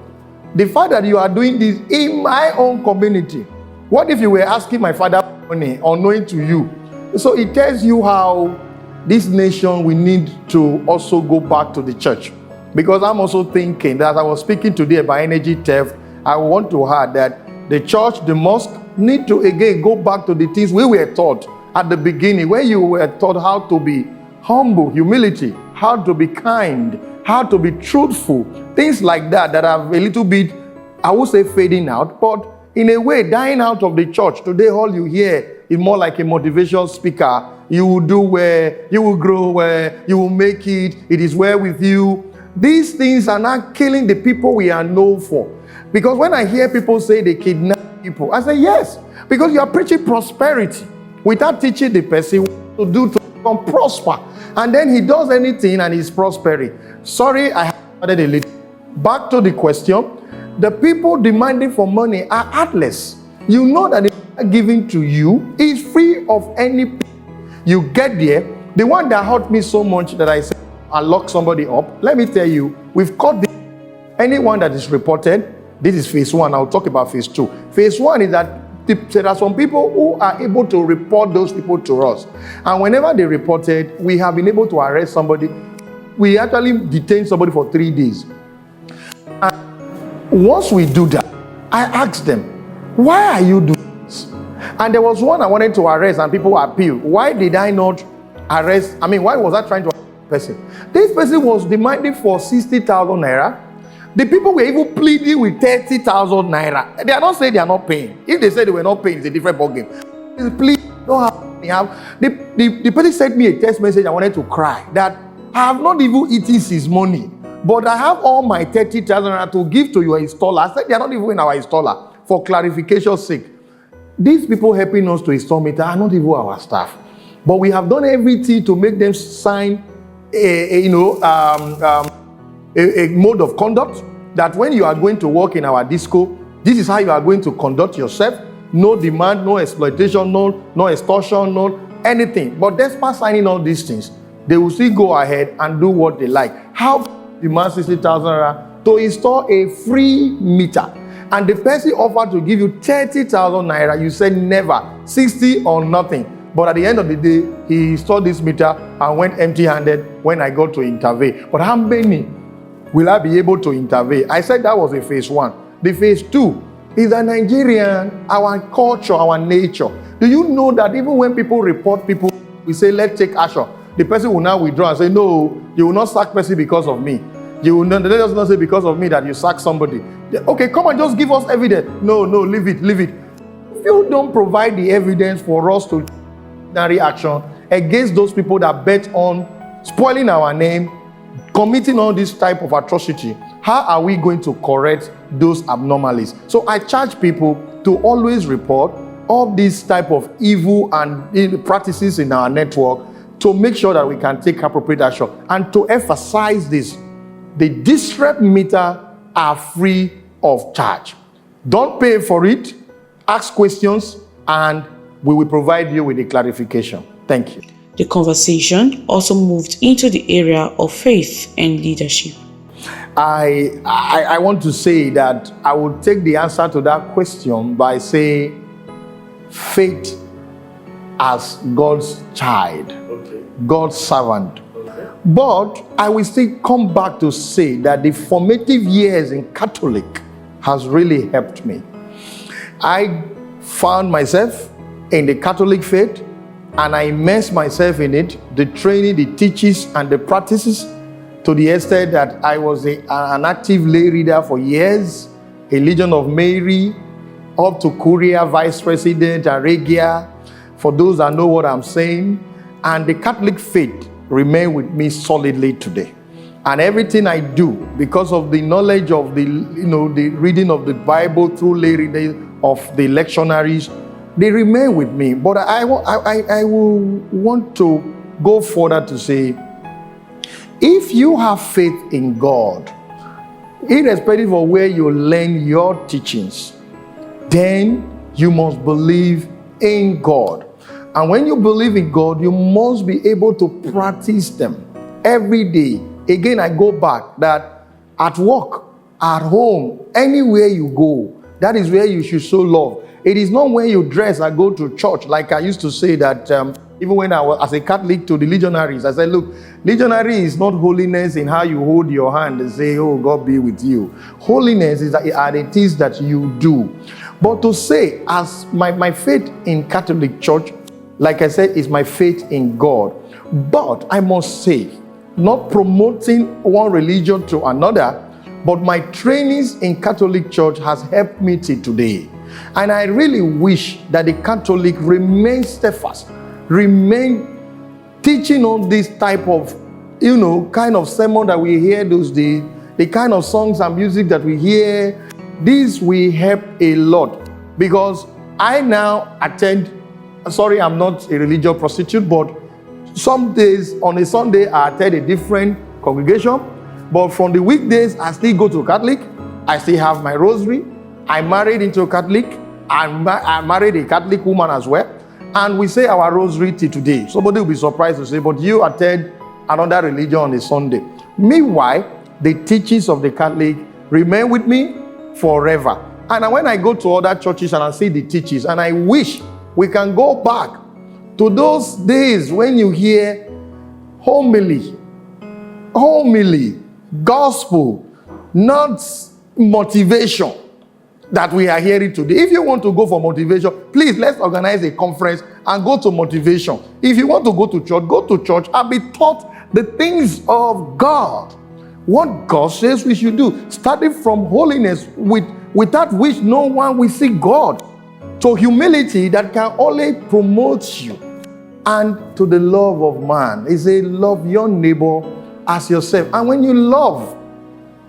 the fact that you are doing this in my own community, what if you were asking my father for money unknowing to you? So it tells you how this nation, we need to also go back to the church. Because I'm also thinking that as I was speaking today about energy theft, I want to add that the church, the mosque, need to again go back to the things we were taught at the beginning, where you were taught how to be humble, humility, how to be kind, how to be truthful, things like that are a little bit, I would say, fading out, but in a way dying out of the church. Today, all you hear is more like a motivational speaker. You will do well, you will grow well, you will make it, it is well with you. These things are not killing the people we are known for. Because when I hear people say they kidnap people, I say yes, because you are preaching prosperity without teaching the person what to do to become prosper. And then he does anything and he's prospering. Sorry, I have added a little. Back to the question. The people demanding for money are heartless. You know that the giving to you is free of any. You get there. The one that hurt me so much that I said I lock somebody up. Let me tell you, we've caught anyone that is reported. This is phase one. I'll talk about phase two. Phase one is that there are some people who are able to report those people to us. And whenever they reported, we have been able to arrest somebody. We actually detained somebody for 3 days. And once we do that, I asked them, why are you doing this? And there was one I wanted to arrest and people appealed. Why did I not arrest? Why was I trying to arrest this person? This person was demanding for 60,000 naira. The people were even pleading with 30,000 naira. They are not saying they are not paying. If they say they were not paying, it's a different ballgame. Please don't have. The person sent me a text message. I wanted to cry that I have not even eaten his money, but I have all my 30,000 naira to give to your installer. I said they are not even in our installer. For clarification's sake, these people helping us to install meter are not even our staff, but we have done everything to make them sign a mode of conduct that when you are going to work in our disco, this is how you are going to conduct yourself. No demand, no exploitation, no extortion, no anything. But despite signing all these things, they will still go ahead and do what they like. How demand 60,000 naira to install a free meter, and the person offered to give you 30,000 naira, you said never, 60 or nothing. But at the end of the day, he installed this meter and went empty-handed when I got to intervene. But how many will I be able to intervene? I said that was a phase one. The phase two is a Nigerian, our culture, our nature. Do you know that even when people report people, we say, let's take action. The person will now withdraw and say, no, you will not sack person because of me. You will not, let us not say because of me that you sack somebody. Okay, come and just give us evidence. No, leave it. If you don't provide the evidence for us to, disciplinary action against those people that bet on spoiling our name, committing all this type of atrocity? How are we going to correct those abnormalities? So I charge people to always report all these type of evil and practices in our network to make sure that we can take appropriate action. And to emphasize this, the disrep meter are free of charge. Don't pay for it, ask questions, and we will provide you with a clarification. Thank you. The conversation also moved into the area of faith and leadership. I want to say that I will take the answer to that question by saying faith as God's child, God's servant. But I will still come back to say that the formative years in Catholic has really helped me. I found myself in the Catholic faith and I immersed myself in it, the training, the teachings, and the practices, to the extent that I was an active lay reader for years, a Legion of Mary, up to Curia, Vice President, and Regia, for those that know what I'm saying. And the Catholic faith remains with me solidly today. And everything I do, because of the knowledge of the reading of the Bible through lay reading of the lectionaries, they remain with me. But I will want to go further to say, if you have faith in God, irrespective of where you learn your teachings, then you must believe in God. And when you believe in God, you must be able to practice them every day. Again, I go back that at work, at home, anywhere you go, that is where you should show love. It is not when you dress and go to church. Like I used to say that even when I was as a Catholic to the legionaries, I said, look, legionary is not holiness in how you hold your hand and say, oh, God be with you. Holiness are the things that you do. But to say, as my faith in Catholic Church, like I said, is my faith in God. But I must say, not promoting one religion to another, but my trainings in Catholic Church has helped me till today. And I really wish that the Catholic remain steadfast, remain teaching on this type of, kind of sermon that we hear those days, the kind of songs and music that we hear. This will help a lot, because I now attend, sorry, I'm not a religious prostitute, but some days on a Sunday I attend a different congregation, but from the weekdays I still go to Catholic. I still have my rosary. I married into a Catholic. I married a Catholic woman as well, and we say our rosary till today. Somebody will be surprised to say, but you attend another religion on a Sunday. Meanwhile, the teachings of the Catholic remain with me forever. And when I go to other churches and I see the teachings, and I wish we can go back to those days when you hear homily, gospel, not motivation that we are hearing today. If you want to go for motivation, please, let's organize a conference and go to motivation. If you want to go to church and be taught the things of God, what God says we should do, starting from holiness, without which no one will see God, to humility that can only promote you, and to the love of man. He says, love your neighbor as yourself. And when you love,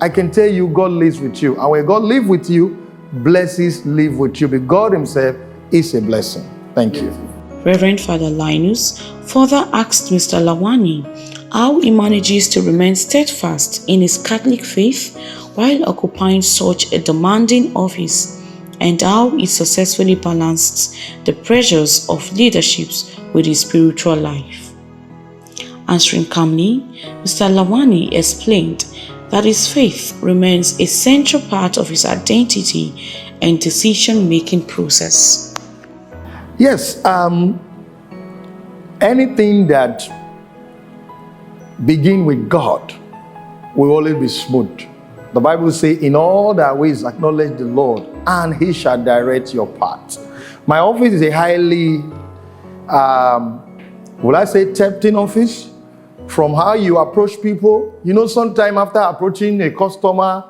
I can tell you, God lives with you. And when God lives with you, blessings live with you. But God himself is a blessing. Thank you. Reverend Father Linus further asked Mr. Lawani how he manages to remain steadfast in his Catholic faith while occupying such a demanding office, and how he successfully balanced the pressures of leadership with his spiritual life. Answering calmly, Mr. Lawani explained that his faith remains a central part of his identity and decision-making process. Yes, anything that begins with God will always be smooth. The Bible says, in all thy ways acknowledge the Lord, and he shall direct your path. My office is a highly, tempting office. From how you approach people, sometime after approaching a customer,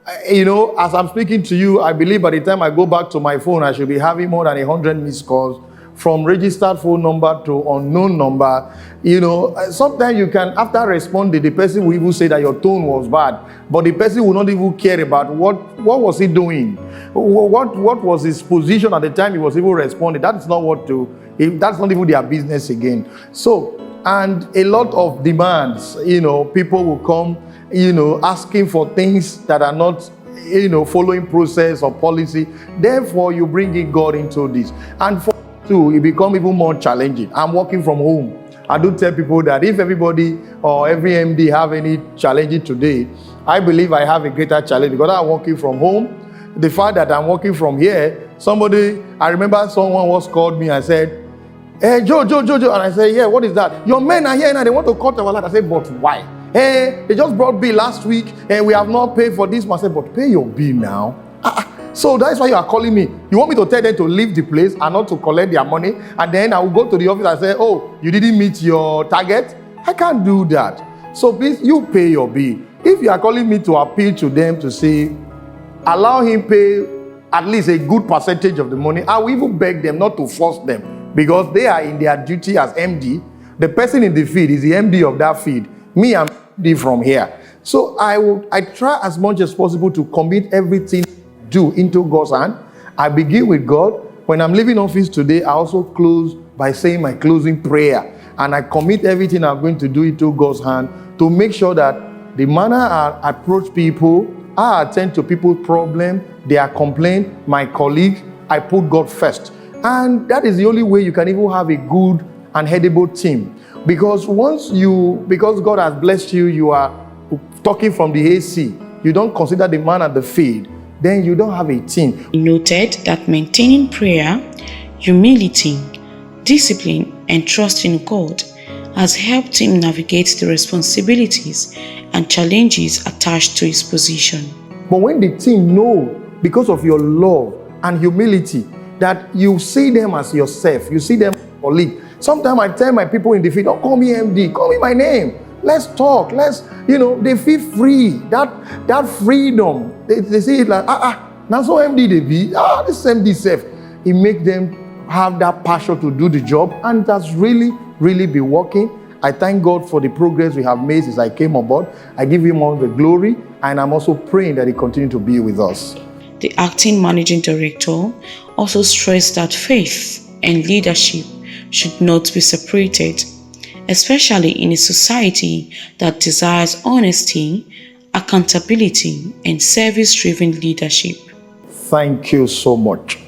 as I'm speaking to you, I believe by the time I go back to my phone, I should be having more than 100 missed calls from registered phone number to unknown number. Sometimes you can, after responding, the person will even say that your tone was bad, but the person will not even care about what was he doing, what was his position at the time he was even responding. That's not that's not even their business again. So, and a lot of demands, people will come, asking for things that are not, following process or policy. Therefore, you bring in God into this. And for two, it becomes even more challenging. I'm working from home. I do tell people that if everybody or every MD have any challenge today, I believe I have a greater challenge because I'm working from home. The fact that I'm working from here, I remember someone once called me and said, "Hey, Joe. And I said, "Yeah, what is that? Your men are here now, they want to cut our land." I said, "But why? Hey, they just brought bill last week and we have not paid for this." I said, "But pay your bill now." So that's why you are calling me. You want me to tell them to leave the place and not to collect their money, and then I will go to the office and say, "Oh, you didn't meet your target"? I can't do that. So please, you pay your bill. If you are calling me to appeal to them to say, allow him pay at least a good percentage of the money, I will even beg them not to force them, because they are in their duty as MD. The person in the field is the MD of that field. Me, I'm MD from here. So I try as much as possible to commit everything I do into God's hand. I begin with God. When I'm leaving office today, I also close by saying my closing prayer. And I commit everything I'm going to do into God's hand to make sure that the manner I approach people, I attend to people's problems, their complaint, my colleagues, I put God first. And that is the only way you can even have a good and headable team. Because because God has blessed you, you are talking from the AC, you don't consider the man at the field, then you don't have a team. He noted that maintaining prayer, humility, discipline, and trust in God has helped him navigate the responsibilities and challenges attached to his position. But when the team know, because of your love and humility, that you see them as yourself, you see them as a colleague. Sometimes I tell my people in the field, "Don't call me MD, call me my name. Let's talk. They feel free. That freedom. They say it like, now so MD they be, this MD self." It makes them have that passion to do the job, and that's really, really be working. I thank God for the progress we have made since I came on board. I give him all the glory, and I'm also praying that he continue to be with us. The acting managing director also stressed that faith and leadership should not be separated, especially in a society that desires honesty, accountability, and service-driven leadership. Thank you so much.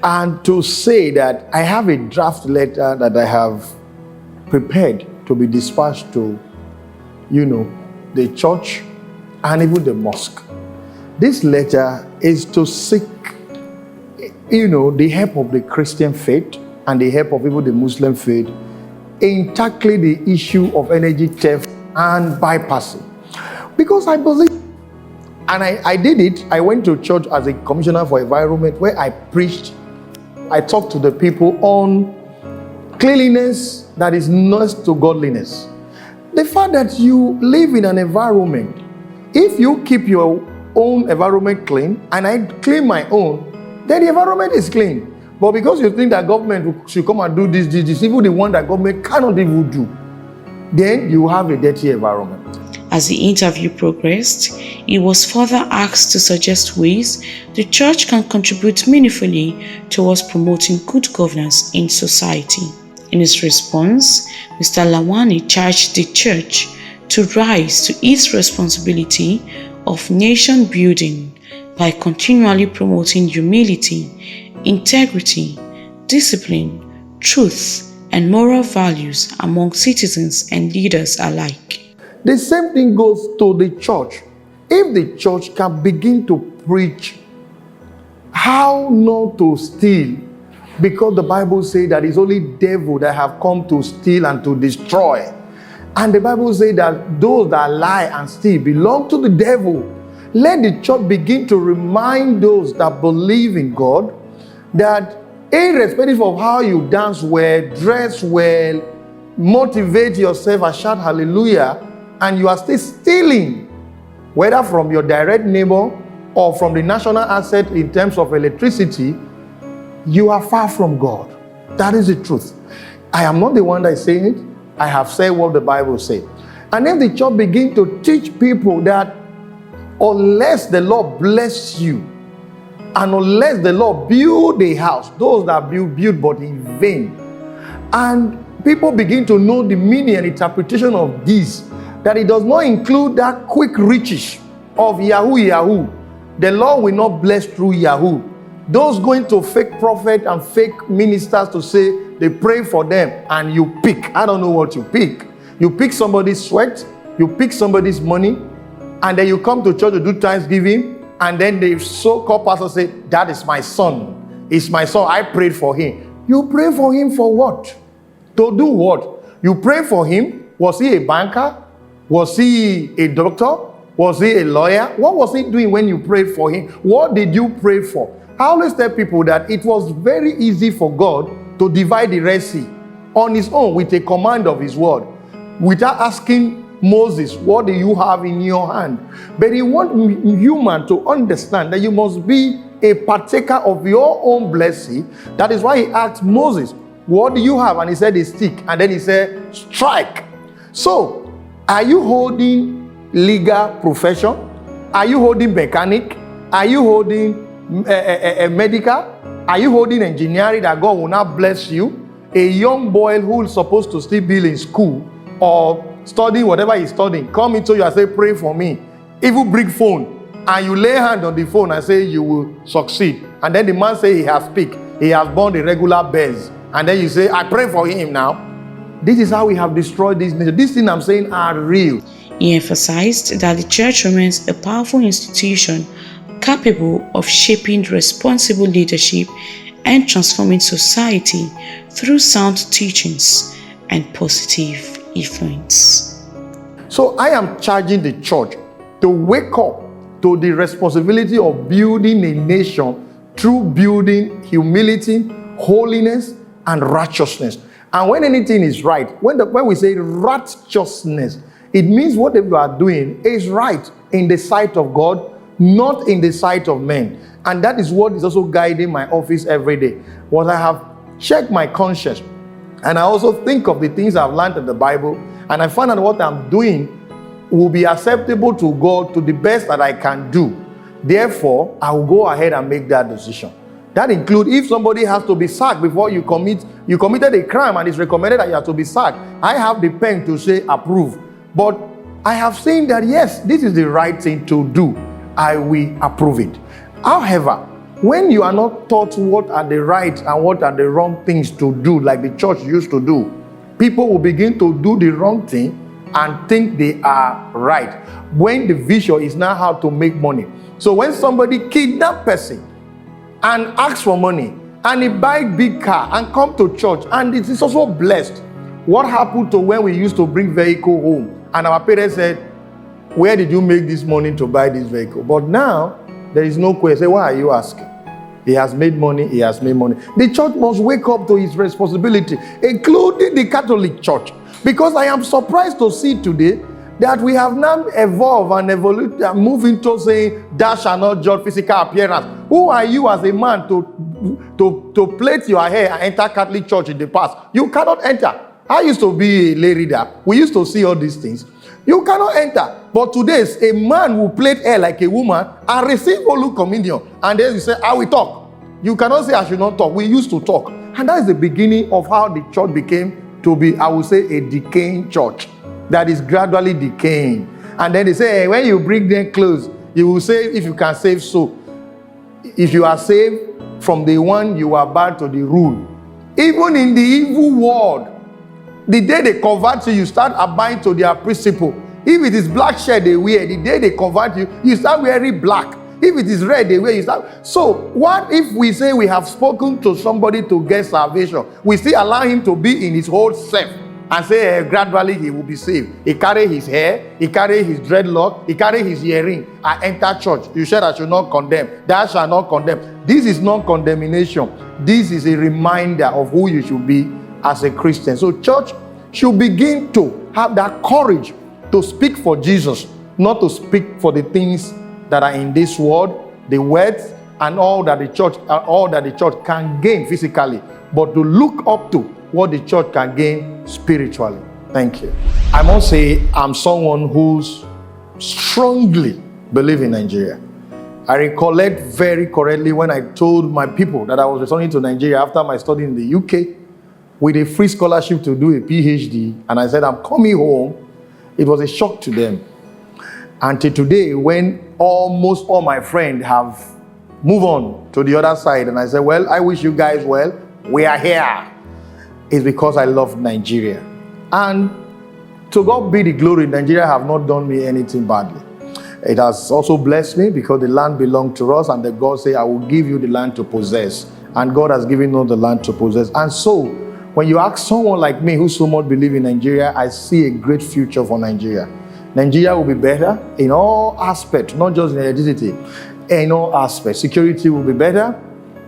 And to say that I have a draft letter that I have prepared to be dispatched to, the church and even the mosque. This letter is to seek, the help of the Christian faith and the help of even the Muslim faith in tackling the issue of energy theft and bypassing. Because I believe, and I did it, I went to church as a commissioner for environment where I preached, I talked to the people on cleanliness that is next to godliness. The fact that you live in an environment, if you keep your own environment clean and I clean my own, then the environment is clean. But because you think that government should come and do this, even the one that government cannot even do, then you have a dirty environment. As the interview progressed, he was further asked to suggest ways the church can contribute meaningfully towards promoting good governance in society. In his response, Mr. Lawani charged the church to rise to its responsibility of nation building by continually promoting humility, integrity, discipline, truth, and moral values among citizens and leaders alike. The same thing goes to the church. If the church can begin to preach how not to steal, because the Bible says that it's only devil that have come to steal and to destroy. And the Bible says that those that lie and steal belong to the devil. Let the church begin to remind those that believe in God that irrespective of how you dance well, dress well, motivate yourself and shout hallelujah, and you are still stealing, whether from your direct neighbor or from the national asset in terms of electricity, you are far from God. That is the truth. I am not the one that is saying it. I have said what the Bible says. And then the church begin to teach people that unless the Lord bless you, and unless the Lord build a house, those that build but in vain. And people begin to know the meaning and interpretation of this, that it does not include that quick riches of Yahoo. The Lord will not bless through Yahoo. Those going to fake prophet and fake ministers to say they pray for them and you pick. I don't know what you pick. You pick somebody's sweat, you pick somebody's money, and then you come to church to do Thanksgiving, and then the so-called pastor say, that is my son. It's my son. I prayed for him. You pray for him for what? To do what? You pray for him. Was he a banker? Was he a doctor? Was he a lawyer? What was he doing when you prayed for him? What did you pray for? I always tell people that it was very easy for God to divide the Red Sea on his own with a command of his word, without asking Moses, what do you have in your hand? But he wants human to understand that you must be a partaker of your own blessing. That is why he asked Moses, what do you have? And he said, a stick. And then he said, strike. So, are you holding legal profession? Are you holding mechanic? Are you holding a medical? Are you holding engineering that God will not bless you? A young boy who is supposed to still be in school or studying whatever he's studying, come into you and say, pray for me. Even bring phone, and you lay hand on the phone and say, you will succeed. And then the man say he has speak. He has born the regular bears. And then you say, I pray for him now. This is how we have destroyed this nation. These things I'm saying are real. He emphasized that the church remains a powerful institution capable of shaping responsible leadership and transforming society through sound teachings and positive influence. So I am charging the church to wake up to the responsibility of building a nation through building humility, holiness, and righteousness. And when anything is right, when we say righteousness, it means whatever you are doing is right in the sight of God, not in the sight of men. And that is what is also guiding my office every day. What I have checked my conscience, and I also think of the things I've learned in the Bible, and I find out what I'm doing will be acceptable to God to the best that I can do. Therefore, I will go ahead and make that decision. That includes if somebody has to be sacked before you committed a crime and it's recommended that you have to be sacked, I have the pen to say approve. But I have seen that yes, this is the right thing to do. I will approve it. However, when you are not taught what are the right and what are the wrong things to do, like the church used to do, people will begin to do the wrong thing and think they are right, when the vision is now how to make money. So when somebody kidnap person and asks for money, and he buy big car and come to church, and it is also blessed. What happened to when we used to bring vehicle home, and our parents said, where did you make this money to buy this vehicle? But now, there is no question. Why are you asking? He has made money, he has made money. The church must wake up to its responsibility, including the Catholic Church. Because I am surprised to see today that we have now evolved and moved into saying, thou shalt not judge physical appearance. Who are you as a man to plait your hair and enter Catholic Church in the past? You cannot enter. I used to be a lay reader. We used to see all these things. You cannot enter. But today, a man will plait hair like a woman and receive Holy Communion. And then you say, I will talk. You cannot say I should not talk. We used to talk. And that is the beginning of how the church became to be, I would say, a decaying church that is gradually decaying. And then they say, hey, when you bring them close, you will say, if you can save so. If you are saved from the one, you are bound to the rule. Even in the evil world, the day they convert you, you start abiding to their principle. If it is black shirt they wear, the day they convert you, you start wearing black. If it is red they wear, you start. So what if we say we have spoken to somebody to get salvation? We still allow him to be in his whole self and say gradually he will be saved. He carry his hair, he carry his dreadlock, he carry his earring, and enter church. You said I should not condemn. Thou shalt not condemn. This is not condemnation. This is a reminder of who you should be as a Christian. So church should begin to have that courage to speak for Jesus, not to speak for the things that are in this world, the wealth and all that the church can gain physically. but to look up to what the church can gain spiritually. Thank you. I must say, I'm someone who's strongly believe in Nigeria. I recollect very correctly when I told my people that I was returning to Nigeria after my study in the UK with a free scholarship to do a PhD, and I said, I'm coming home. It was a shock to them. Until today, when almost all my friends have moved on to the other side, and I said, well, I wish you guys well. We are here. It's because I love Nigeria. And to God be the glory, Nigeria have not done me anything badly. It has also blessed me because the land belonged to us, and the God said, I will give you the land to possess. And God has given us the land to possess. And so, when you ask someone like me who so much believes in Nigeria, I see a great future for Nigeria. Nigeria will be better in all aspects, not just in electricity, in all aspects. Security will be better,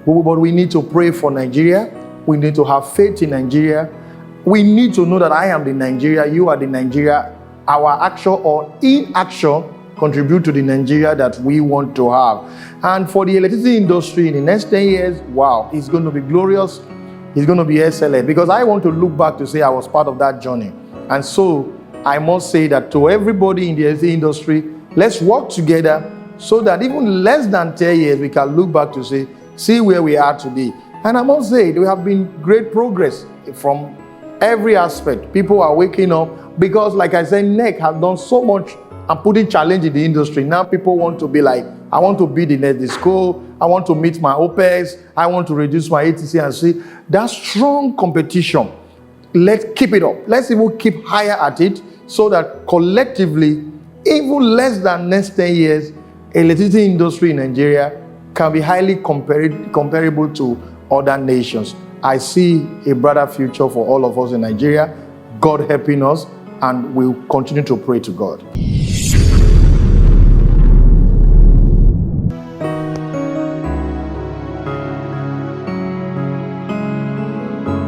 but we need to pray for Nigeria. We need to have faith in Nigeria. We need to know that I am the Nigeria, you are the Nigeria. Our action or inaction contribute to the Nigeria that we want to have. And for the electricity industry in the next 10 years, wow, it's going to be glorious. It's going to be excellent, because I want to look back to say I was part of that journey. And so I must say that to everybody in the electricity industry, let's work together so that even less than 10 years, we can look back to say, see where we are today. And I must say, there have been great progress from every aspect. People are waking up because, like I said, NEC has done so much and putting challenge in the industry. Now people want to be like, I want to be the net disco, I want to meet my OPEX, I want to reduce my ATC and C. That strong competition, let's keep it up. Let's even keep higher at it so that collectively, even less than next 10 years, electricity industry in Nigeria can be highly comparable to other nations. I see a brighter future for all of us in Nigeria, God helping us, and we'll continue to pray to God.